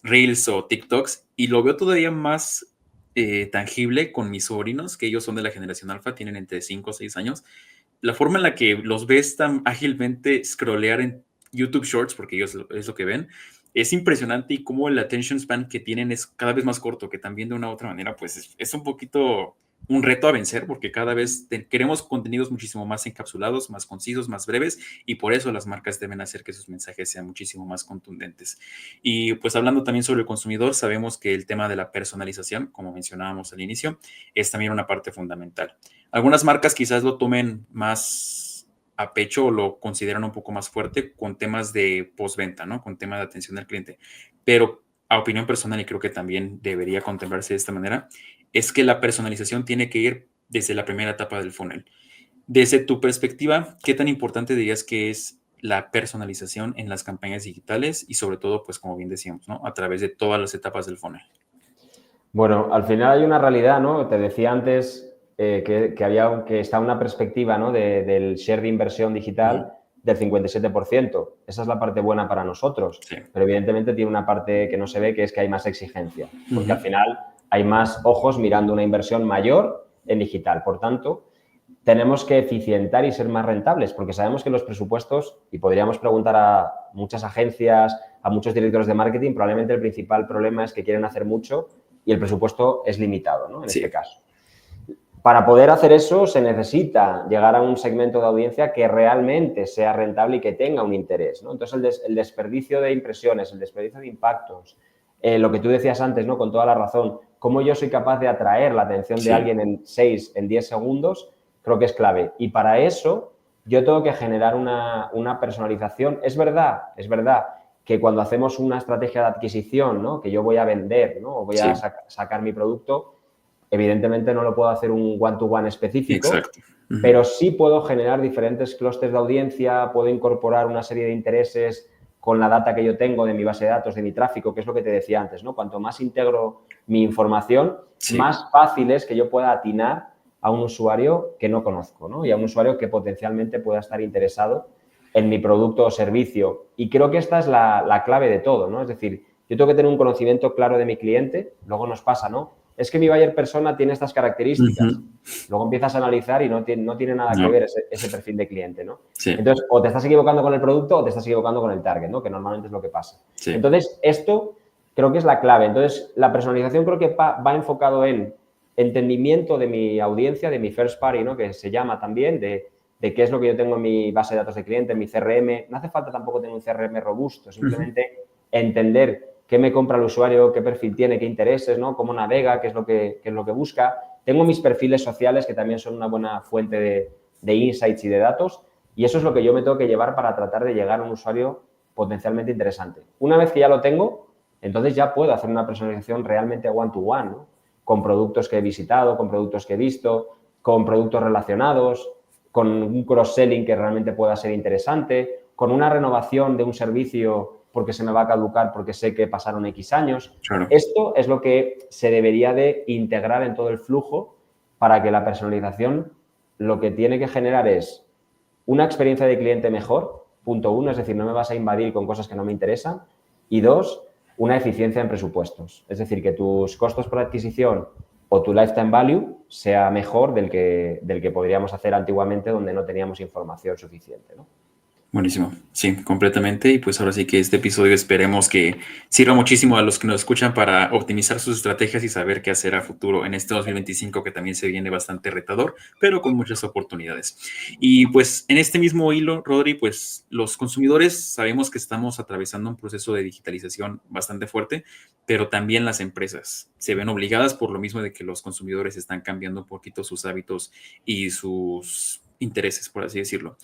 Reels o TikToks y lo veo todavía más tangible con mis sobrinos, que ellos son de la generación alfa, tienen entre 5 o 6 años. La forma en la que los ves tan ágilmente scrollear en YouTube Shorts, porque ellos es lo que ven, es impresionante y cómo el attention span que tienen es cada vez más corto, que también de una u otra manera, pues es un poquito un reto a vencer, porque cada vez queremos contenidos muchísimo más encapsulados, más concisos, más breves, y por eso las marcas deben hacer que sus mensajes sean muchísimo más contundentes. Y pues hablando también sobre el consumidor, sabemos que el tema de la personalización, como mencionábamos al inicio, es también una parte fundamental. Algunas marcas quizás lo tomen más a pecho o lo consideran un poco más fuerte con temas de postventa, ¿no? Con temas de atención al cliente. Pero a opinión personal, y creo que también debería contemplarse de esta manera, es que la personalización tiene que ir desde la primera etapa del funnel. Desde tu perspectiva, ¿qué tan importante dirías que es la personalización en las campañas digitales y sobre todo, pues como bien decíamos, ¿no? A través de todas las etapas del funnel. Bueno, al final hay una realidad, ¿no? Te decía antes que está una perspectiva, ¿no? del share de inversión digital del 57%. Esa es la parte buena para nosotros, Sí. pero evidentemente tiene una parte que no se ve, que es que hay más exigencia, porque Ujú. al final hay más ojos mirando una inversión mayor en digital. Por tanto, tenemos que eficientar y ser más rentables, porque sabemos que los presupuestos, y podríamos preguntar a muchas agencias, a muchos directores de marketing, probablemente el principal problema es que quieren hacer mucho y el presupuesto es limitado, ¿no? En Sí. este caso. Para poder hacer eso se necesita llegar a un segmento de audiencia que realmente sea rentable y que tenga un interés, ¿no? Entonces, el desperdicio de impresiones, el desperdicio de impactos, lo que tú decías antes, ¿no? Con toda la razón, cómo yo soy capaz de atraer la atención de alguien en 6, en 10 segundos, creo que es clave. Y para eso yo tengo que generar una personalización. Es verdad que cuando hacemos una estrategia de adquisición, ¿no? Que yo voy a vender, ¿no? O voy a sacar mi producto, evidentemente no lo puedo hacer un one-to-one específico, Exacto. pero sí puedo generar diferentes clústeres de audiencia, puedo incorporar una serie de intereses con la data que yo tengo de mi base de datos, de mi tráfico, que es lo que te decía antes, ¿no? Cuanto más integro mi información, más fácil es que yo pueda atinar a un usuario que no conozco, ¿no? Y a un usuario que potencialmente pueda estar interesado en mi producto o servicio. Y creo que esta es la clave de todo, ¿no? Es decir, yo tengo que tener un conocimiento claro de mi cliente, luego nos pasa, ¿no? Es que mi buyer persona tiene estas características. Luego empiezas a analizar y no tiene nada que ver ese perfil de cliente, ¿no? Sí. Entonces, o te estás equivocando con el producto o te estás equivocando con el target, ¿no? Que normalmente es lo que pasa. Sí. Entonces, esto creo que es la clave. Entonces, la personalización creo que va enfocado en entendimiento de mi audiencia, de mi first party, ¿no? Que se llama también, de qué es lo que yo tengo en mi base de datos de cliente, en mi CRM. No hace falta tampoco tener un CRM robusto, simplemente entender qué me compra el usuario, qué perfil tiene, qué intereses, ¿no? Cómo navega, qué es lo que busca. Tengo mis perfiles sociales, que también son una buena fuente de insights y de datos, y eso es lo que yo me tengo que llevar para tratar de llegar a un usuario potencialmente interesante. Una vez que ya lo tengo, entonces ya puedo hacer una personalización realmente one-to-one, ¿no? Con productos que he visitado, con productos que he visto, con productos relacionados, con un cross-selling que realmente pueda ser interesante, con una renovación de un servicio porque se me va a caducar porque sé que pasaron X años. Claro. Esto es lo que se debería de integrar en todo el flujo para que la personalización lo que tiene que generar es una experiencia de cliente mejor, punto uno, es decir, no me vas a invadir con cosas que no me interesan, y dos, una eficiencia en presupuestos, es decir, que tus costos por adquisición o tu lifetime value sea mejor del que podríamos hacer antiguamente donde no teníamos información suficiente, ¿no? Buenísimo, sí, completamente. Y pues ahora sí que este episodio esperemos que sirva muchísimo a los que nos escuchan para optimizar sus estrategias y saber qué hacer a futuro en este 2025 que también se viene bastante retador, pero con muchas oportunidades. Y pues en este mismo hilo, Rodri, pues los consumidores sabemos que estamos atravesando un proceso de digitalización bastante fuerte, pero también las empresas se ven obligadas por lo mismo de que los consumidores están cambiando un poquito sus hábitos y sus intereses, por así decirlo.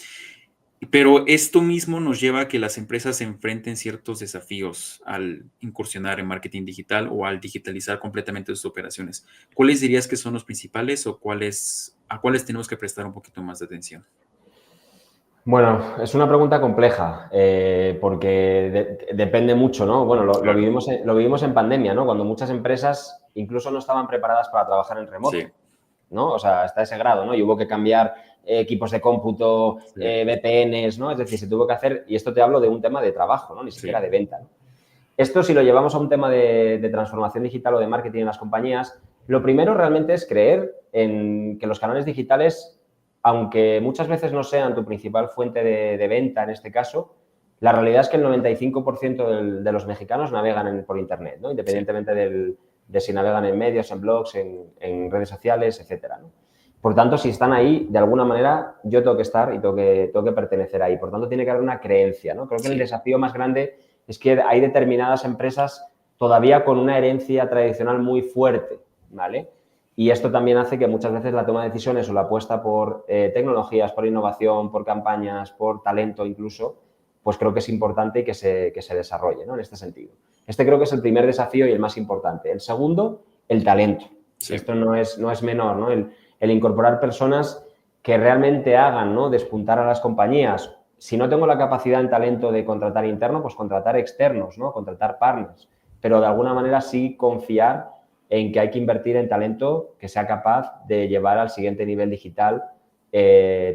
Pero esto mismo nos lleva a que las empresas se enfrenten ciertos desafíos al incursionar en marketing digital o al digitalizar completamente sus operaciones. ¿Cuáles dirías que son los principales o a cuáles tenemos que prestar un poquito más de atención? Bueno, es una pregunta compleja porque depende mucho, ¿no? Bueno, lo Claro. vivimos en pandemia, ¿no? Cuando muchas empresas incluso no estaban preparadas para trabajar en Sí, remoto, ¿no? O sea, hasta ese grado, ¿no? Y hubo que cambiar equipos de cómputo, sí, VPNs, ¿no? Es decir, se tuvo que hacer, y esto te hablo de un tema de trabajo, ¿no? Ni siquiera sí, de venta, ¿no? Esto, si lo llevamos a un tema de transformación digital o de marketing en las compañías, lo primero realmente es creer en que los canales digitales, aunque muchas veces no sean tu principal fuente de venta en este caso, la realidad es que el 95% de los mexicanos navegan por Internet, ¿no? sí, Independientemente de si navegan en medios, en blogs, en redes sociales, etcétera, ¿no? Por tanto, si están ahí, de alguna manera yo tengo que estar y tengo que pertenecer ahí. Por tanto, tiene que haber una creencia, ¿no? Creo que el sí, desafío más grande es que hay determinadas empresas todavía con una herencia tradicional muy fuerte, ¿vale? Y esto también hace que muchas veces la toma de decisiones o la apuesta por tecnologías, por innovación, por campañas, por talento incluso, pues creo que es importante que se desarrolle, ¿no? En este sentido. Este creo que es el primer desafío y el más importante. El segundo, el talento. sí, Esto no es menor, ¿no? El incorporar personas que realmente hagan, ¿no? Despuntar a las compañías. Si no tengo la capacidad en talento de contratar interno, pues contratar externos, ¿no? Contratar partners. Pero de alguna manera sí confiar en que hay que invertir en talento que sea capaz de llevar al siguiente nivel digital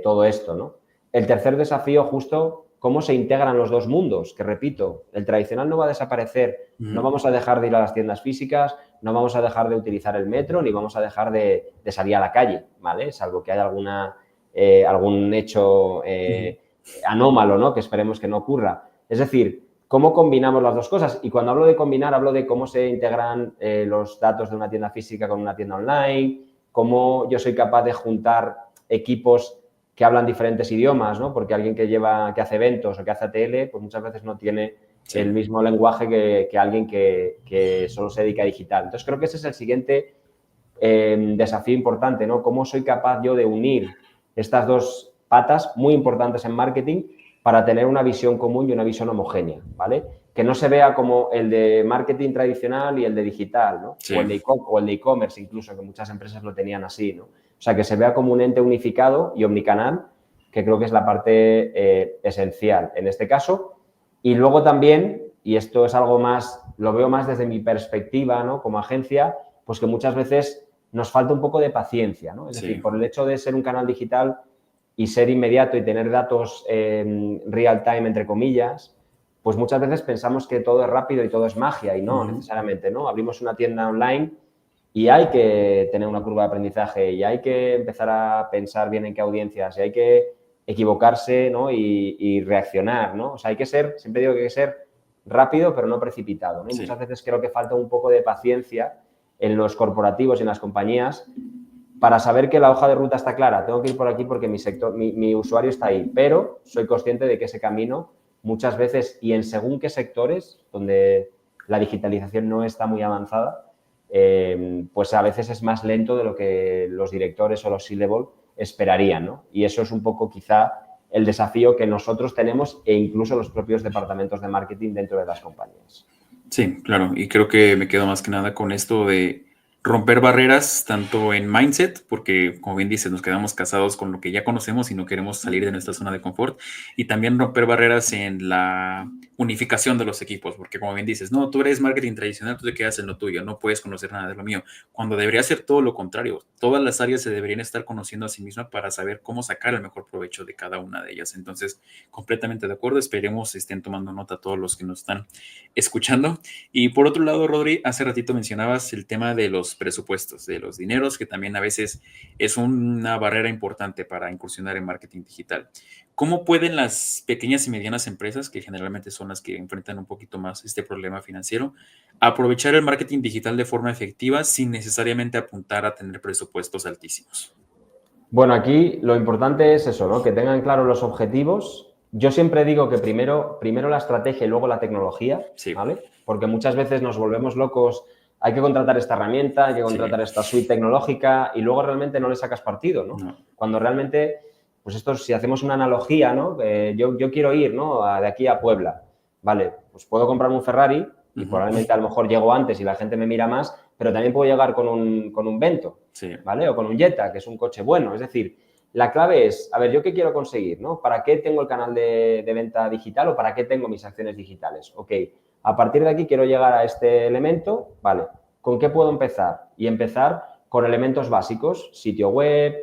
todo esto, ¿no? El tercer desafío, justo, cómo se integran los dos mundos, que repito, el tradicional no va a desaparecer, no vamos a dejar de ir a las tiendas físicas, no vamos a dejar de utilizar el metro, ni vamos a dejar de salir a la calle, ¿vale? Salvo que haya algún hecho anómalo, ¿no? Que esperemos que no ocurra. Es decir, ¿cómo combinamos las dos cosas? Y cuando hablo de combinar, hablo de cómo se integran los datos de una tienda física con una tienda online, cómo yo soy capaz de juntar equipos que hablan diferentes idiomas, ¿no? Porque alguien que hace eventos o que hace ATL, pues muchas veces no tiene sí, el mismo lenguaje que alguien que solo se dedica a digital. Entonces, creo que ese es el siguiente desafío importante, ¿no? ¿Cómo soy capaz yo de unir estas dos patas muy importantes en marketing para tener una visión común y una visión homogénea, ¿vale? Que no se vea como el de marketing tradicional y el de digital, ¿no? sí, O el de e-commerce incluso, que muchas empresas lo tenían así, ¿no? O sea, que se vea como un ente unificado y omnicanal, que creo que es la parte esencial en este caso. Y luego también, y esto es algo más, lo veo más desde mi perspectiva, ¿no? Como agencia, pues que muchas veces nos falta un poco de paciencia, ¿no? Es decir, sí, por el hecho de ser un canal digital y ser inmediato y tener datos real time, entre comillas, pues muchas veces pensamos que todo es rápido y todo es magia y no necesariamente, ¿no? Abrimos una tienda online y hay que tener una curva de aprendizaje y hay que empezar a pensar bien en qué audiencias y hay que equivocarse, ¿no? Y reaccionar, ¿no? O sea, hay que ser, siempre digo que hay que ser rápido pero no precipitado, ¿no? Y sí, muchas veces creo que falta un poco de paciencia en los corporativos y en las compañías para saber que la hoja de ruta está clara. Tengo que ir por aquí porque mi usuario está ahí, pero soy consciente de que ese camino muchas veces y en según qué sectores donde la digitalización no está muy avanzada, pues a veces es más lento de lo que los directores o los C-level esperarían, ¿no? Y eso es un poco quizá el desafío que nosotros tenemos e incluso los propios departamentos de marketing dentro de las compañías. sí, claro. Y creo que me quedo más que nada con esto de romper barreras, tanto en mindset, porque como bien dices, nos quedamos casados con lo que ya conocemos y no queremos salir de nuestra zona de confort, y también romper barreras en la unificación de los equipos, porque como bien dices, no, tú eres marketing tradicional, tú te quedas en lo tuyo, no puedes conocer nada de lo mío, cuando debería ser todo lo contrario. Todas las áreas se deberían estar conociendo a sí mismas para saber cómo sacar el mejor provecho de cada una de ellas. Entonces, completamente de acuerdo, esperemos estén tomando nota todos los que nos están escuchando. Y por otro lado, Rodri, hace ratito mencionabas el tema de los presupuestos, de los dineros, que también a veces es una barrera importante para incursionar en marketing digital. ¿Cómo pueden las pequeñas y medianas empresas, que generalmente son las que enfrentan un poquito más este problema financiero, aprovechar el marketing digital de forma efectiva sin necesariamente apuntar a tener presupuestos altísimos? Bueno, aquí lo importante es eso, ¿no? Que tengan claros los objetivos. Yo siempre digo que primero la estrategia y luego la tecnología, Sí, ¿vale? Porque muchas veces nos volvemos locos, hay que contratar esta herramienta, hay que sí, contratar esta suite tecnológica y luego realmente no le sacas partido, ¿no? no, Cuando realmente, pues esto, si hacemos una analogía, ¿no? Yo quiero ir, ¿no? De aquí a Puebla, ¿vale? Pues puedo comprarme un Ferrari y ujú, probablemente a lo mejor llego antes y la gente me mira más, pero también puedo llegar con un Vento, sí, ¿vale? O con un Jetta, que es un coche bueno. Es decir, La clave es, a ver, ¿yo qué quiero conseguir, ¿no? ¿Para qué tengo el canal de venta digital o para qué tengo mis acciones digitales? Ok, a partir de aquí quiero llegar a este elemento, vale, ¿con qué puedo empezar? Y empezar con elementos básicos, sitio web,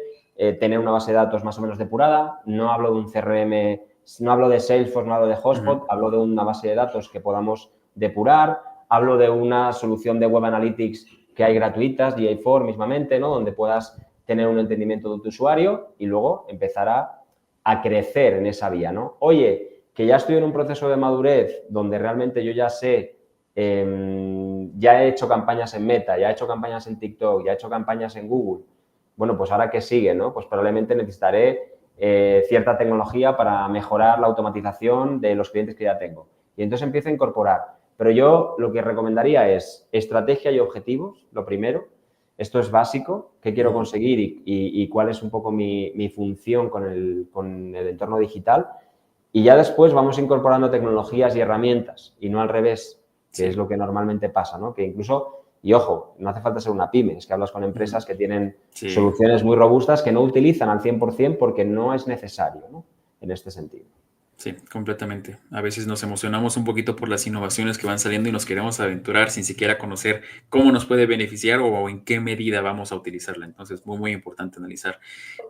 tener una base de datos más o menos depurada. No hablo de un CRM, no hablo de Salesforce, no hablo de Hotspot, hablo de una base de datos que podamos depurar. Hablo de una solución de Web Analytics que hay gratuitas, GA4 mismamente, ¿no? Donde puedas tener un entendimiento de tu usuario y luego empezar a crecer en esa vía, ¿no? Oye, que ya estoy en un proceso de madurez donde realmente yo ya sé, ya he hecho campañas en Meta, ya he hecho campañas en TikTok, ya he hecho campañas en Google. Bueno, pues ahora ¿qué sigue, no? Pues probablemente necesitaré cierta tecnología para mejorar la automatización de los clientes que ya tengo. Y entonces empiezo a incorporar. Pero yo lo que recomendaría es estrategia y objetivos, lo primero. Esto es básico, qué quiero conseguir y cuál es un poco mi función con el entorno digital. Y ya después vamos incorporando tecnologías y herramientas y no al revés, que es lo que normalmente pasa, ¿no? Que incluso, y ojo, no hace falta ser una pyme, es que hablas con empresas que tienen soluciones muy robustas que no utilizan al 100% porque no es necesario, ¿no? En este sentido. Sí, completamente. A veces nos emocionamos un poquito por las innovaciones que van saliendo y nos queremos aventurar sin siquiera conocer cómo nos puede beneficiar o en qué medida vamos a utilizarla. Entonces, muy importante analizar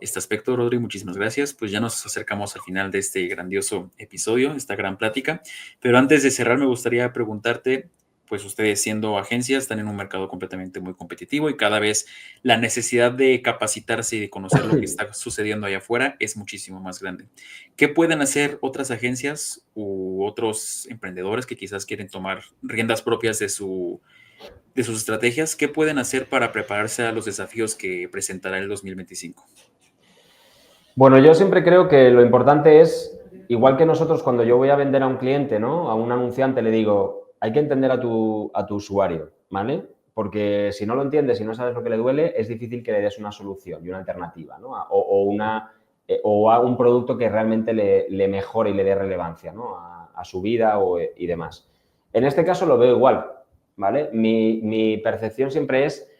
este aspecto, Rodri. Muchísimas gracias. Pues ya nos acercamos al final de este grandioso episodio, esta gran plática. Pero antes de cerrar, me gustaría preguntarte, pues ustedes siendo agencias están en un mercado completamente muy competitivo y cada vez la necesidad de capacitarse y de conocer lo que está sucediendo allá afuera es muchísimo más grande. ¿Qué pueden hacer otras agencias u otros emprendedores que quizás quieren tomar riendas propias de sus estrategias? ¿Qué pueden hacer para prepararse a los desafíos que presentará el 2025? Bueno, yo siempre creo que lo importante es, igual que nosotros cuando yo voy a vender a un cliente, ¿no? A un anunciante le digo, hay que entender a tu usuario, ¿vale? Porque si no lo entiendes y no sabes lo que le duele, es difícil que le des una solución y una alternativa, ¿no? O a un producto que realmente le mejore y le dé relevancia, ¿no? A su vida y demás. En este caso lo veo igual, ¿vale? Mi percepción siempre es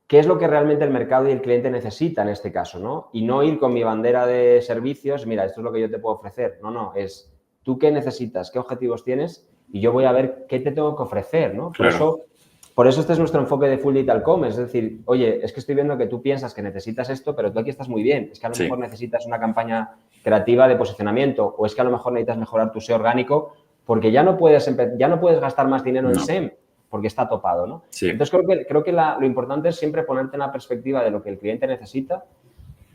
qué es lo que realmente el mercado y el cliente necesita en este caso, ¿no? Y no ir con mi bandera de servicios, mira, esto es lo que yo te puedo ofrecer. No, es tú qué necesitas, qué objetivos tienes y yo voy a ver qué te tengo que ofrecer, ¿no? Claro. Por eso este es nuestro enfoque de Full Digital Commerce, es decir, oye, es que estoy viendo que tú piensas que necesitas esto, pero tú aquí estás muy bien. Es que a lo mejor necesitas una campaña creativa de posicionamiento o es que a lo mejor necesitas mejorar tu SEO orgánico porque ya no puedes gastar más dinero en SEM porque está topado, ¿no? Sí. Entonces, creo que lo importante es siempre ponerte en la perspectiva de lo que el cliente necesita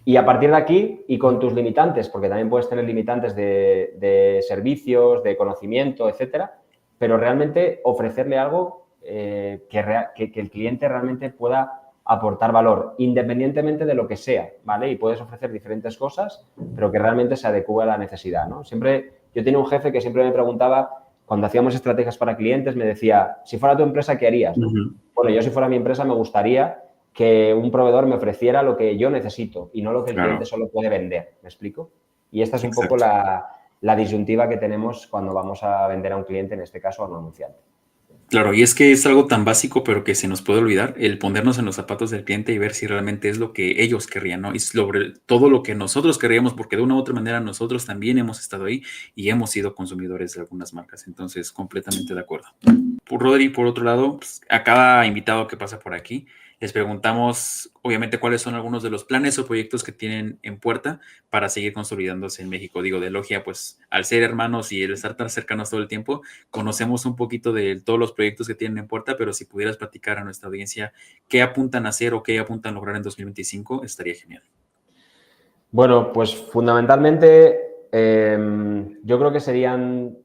y a partir de aquí y con tus limitantes, porque también puedes tener limitantes de servicios, de conocimiento, etcétera, pero realmente ofrecerle algo que el cliente realmente pueda aportar valor, independientemente de lo que sea, ¿vale? Y puedes ofrecer diferentes cosas, pero que realmente se adecue a la necesidad, ¿no? Yo tenía un jefe que siempre me preguntaba, cuando hacíamos estrategias para clientes, me decía, si fuera tu empresa, ¿qué harías? ¿No? Bueno, yo si fuera mi empresa me gustaría que un proveedor me ofreciera lo que yo necesito y no lo que el cliente solo puede vender. ¿Me explico? Y esta es un poco la disyuntiva que tenemos cuando vamos a vender a un cliente, en este caso a un anunciante. Claro, y es que es algo tan básico, pero que se nos puede olvidar, el ponernos en los zapatos del cliente y ver si realmente es lo que ellos querrían, ¿no? Y sobre todo lo que nosotros querríamos, porque de una u otra manera nosotros también hemos estado ahí y hemos sido consumidores de algunas marcas. Entonces, completamente de acuerdo. Rodri, por otro lado, pues, a cada invitado que pasa por aquí, les preguntamos, obviamente, cuáles son algunos de los planes o proyectos que tienen en puerta para seguir consolidándose en México. Digo, de Logia, pues, al ser hermanos y el estar tan cercanos todo el tiempo, conocemos un poquito de todos los proyectos que tienen en puerta, pero si pudieras platicar a nuestra audiencia qué apuntan a hacer o qué apuntan a lograr en 2025, estaría genial. Bueno, pues fundamentalmente yo creo que serían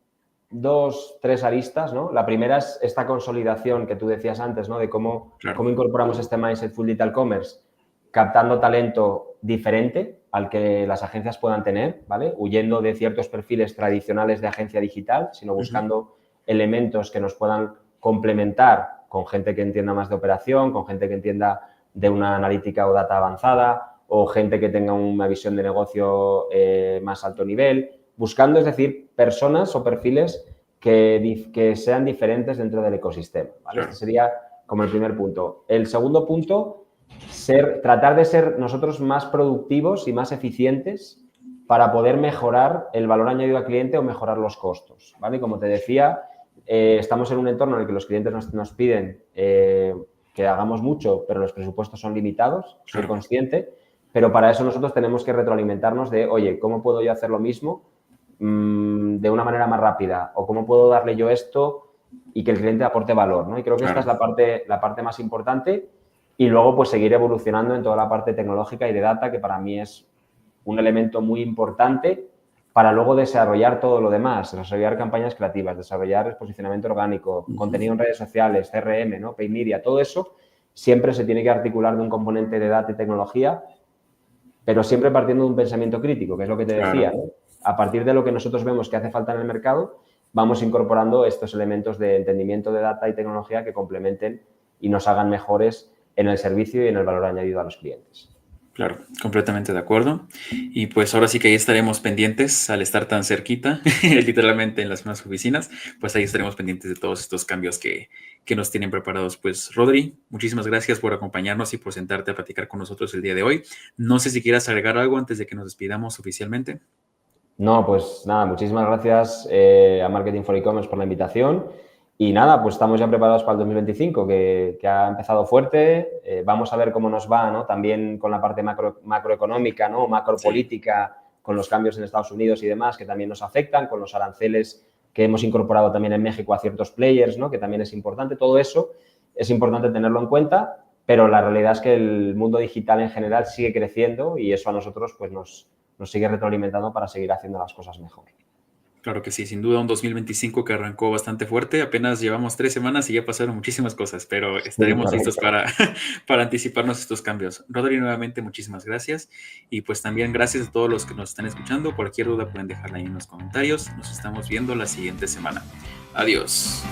2, 3 aristas, ¿no? La primera es esta consolidación que tú decías antes, ¿no? De cómo incorporamos este mindset Full Digital Commerce, captando talento diferente al que las agencias puedan tener, ¿vale? Huyendo de ciertos perfiles tradicionales de agencia digital, sino buscando elementos que nos puedan complementar con gente que entienda más de operación, con gente que entienda de una analítica o data avanzada o gente que tenga una visión de negocio más alto nivel, buscando, es decir, personas o perfiles que sean diferentes dentro del ecosistema, ¿vale? Este sería como el primer punto. El segundo punto tratar de ser nosotros más productivos y más eficientes para poder mejorar el valor añadido al cliente o mejorar los costos, ¿vale? Como te decía, estamos en un entorno en el que los clientes nos piden que hagamos mucho, pero los presupuestos son limitados, soy consciente, pero para eso nosotros tenemos que retroalimentarnos de, oye, ¿cómo puedo yo hacer lo mismo de una manera más rápida? ¿O cómo puedo darle yo esto y que el cliente aporte valor, ¿no? Y creo que esta es la parte más importante. Y luego, pues, seguir evolucionando en toda la parte tecnológica y de data, que para mí es un elemento muy importante para luego desarrollar todo lo demás, desarrollar campañas creativas, desarrollar posicionamiento orgánico, contenido en redes sociales, CRM, ¿no? Paid media, todo eso siempre se tiene que articular de un componente de data y tecnología, pero siempre partiendo de un pensamiento crítico, que es lo que te decía, ¿no? A partir de lo que nosotros vemos que hace falta en el mercado, vamos incorporando estos elementos de entendimiento de data y tecnología que complementen y nos hagan mejores en el servicio y en el valor añadido a los clientes. Claro, completamente de acuerdo. Y pues ahora sí que ahí estaremos pendientes al estar tan cerquita, literalmente en las mismas oficinas, pues ahí estaremos pendientes de todos estos cambios que nos tienen preparados. Pues Rodri, muchísimas gracias por acompañarnos y por sentarte a platicar con nosotros el día de hoy. No sé si quieras agregar algo antes de que nos despidamos oficialmente. No, pues nada, muchísimas gracias a Marketing for E-Commerce por la invitación. Y nada, pues estamos ya preparados para el 2025, que ha empezado fuerte. Vamos a ver cómo nos va, ¿no? También con la parte macroeconómica, ¿no? Macropolítica, con los cambios en Estados Unidos y demás, que también nos afectan, con los aranceles que hemos incorporado también en México a ciertos players, ¿no? Que también es importante. Todo eso es importante tenerlo en cuenta, pero la realidad es que el mundo digital en general sigue creciendo y eso a nosotros pues nos sigue retroalimentando para seguir haciendo las cosas mejor. Claro que sí, sin duda un 2025 que arrancó bastante fuerte. Apenas llevamos 3 semanas y ya pasaron muchísimas cosas, pero estaremos listos para anticiparnos estos cambios. Rodri, nuevamente muchísimas gracias. Y pues también gracias a todos los que nos están escuchando. Cualquier duda pueden dejarla ahí en los comentarios. Nos estamos viendo la siguiente semana. Adiós.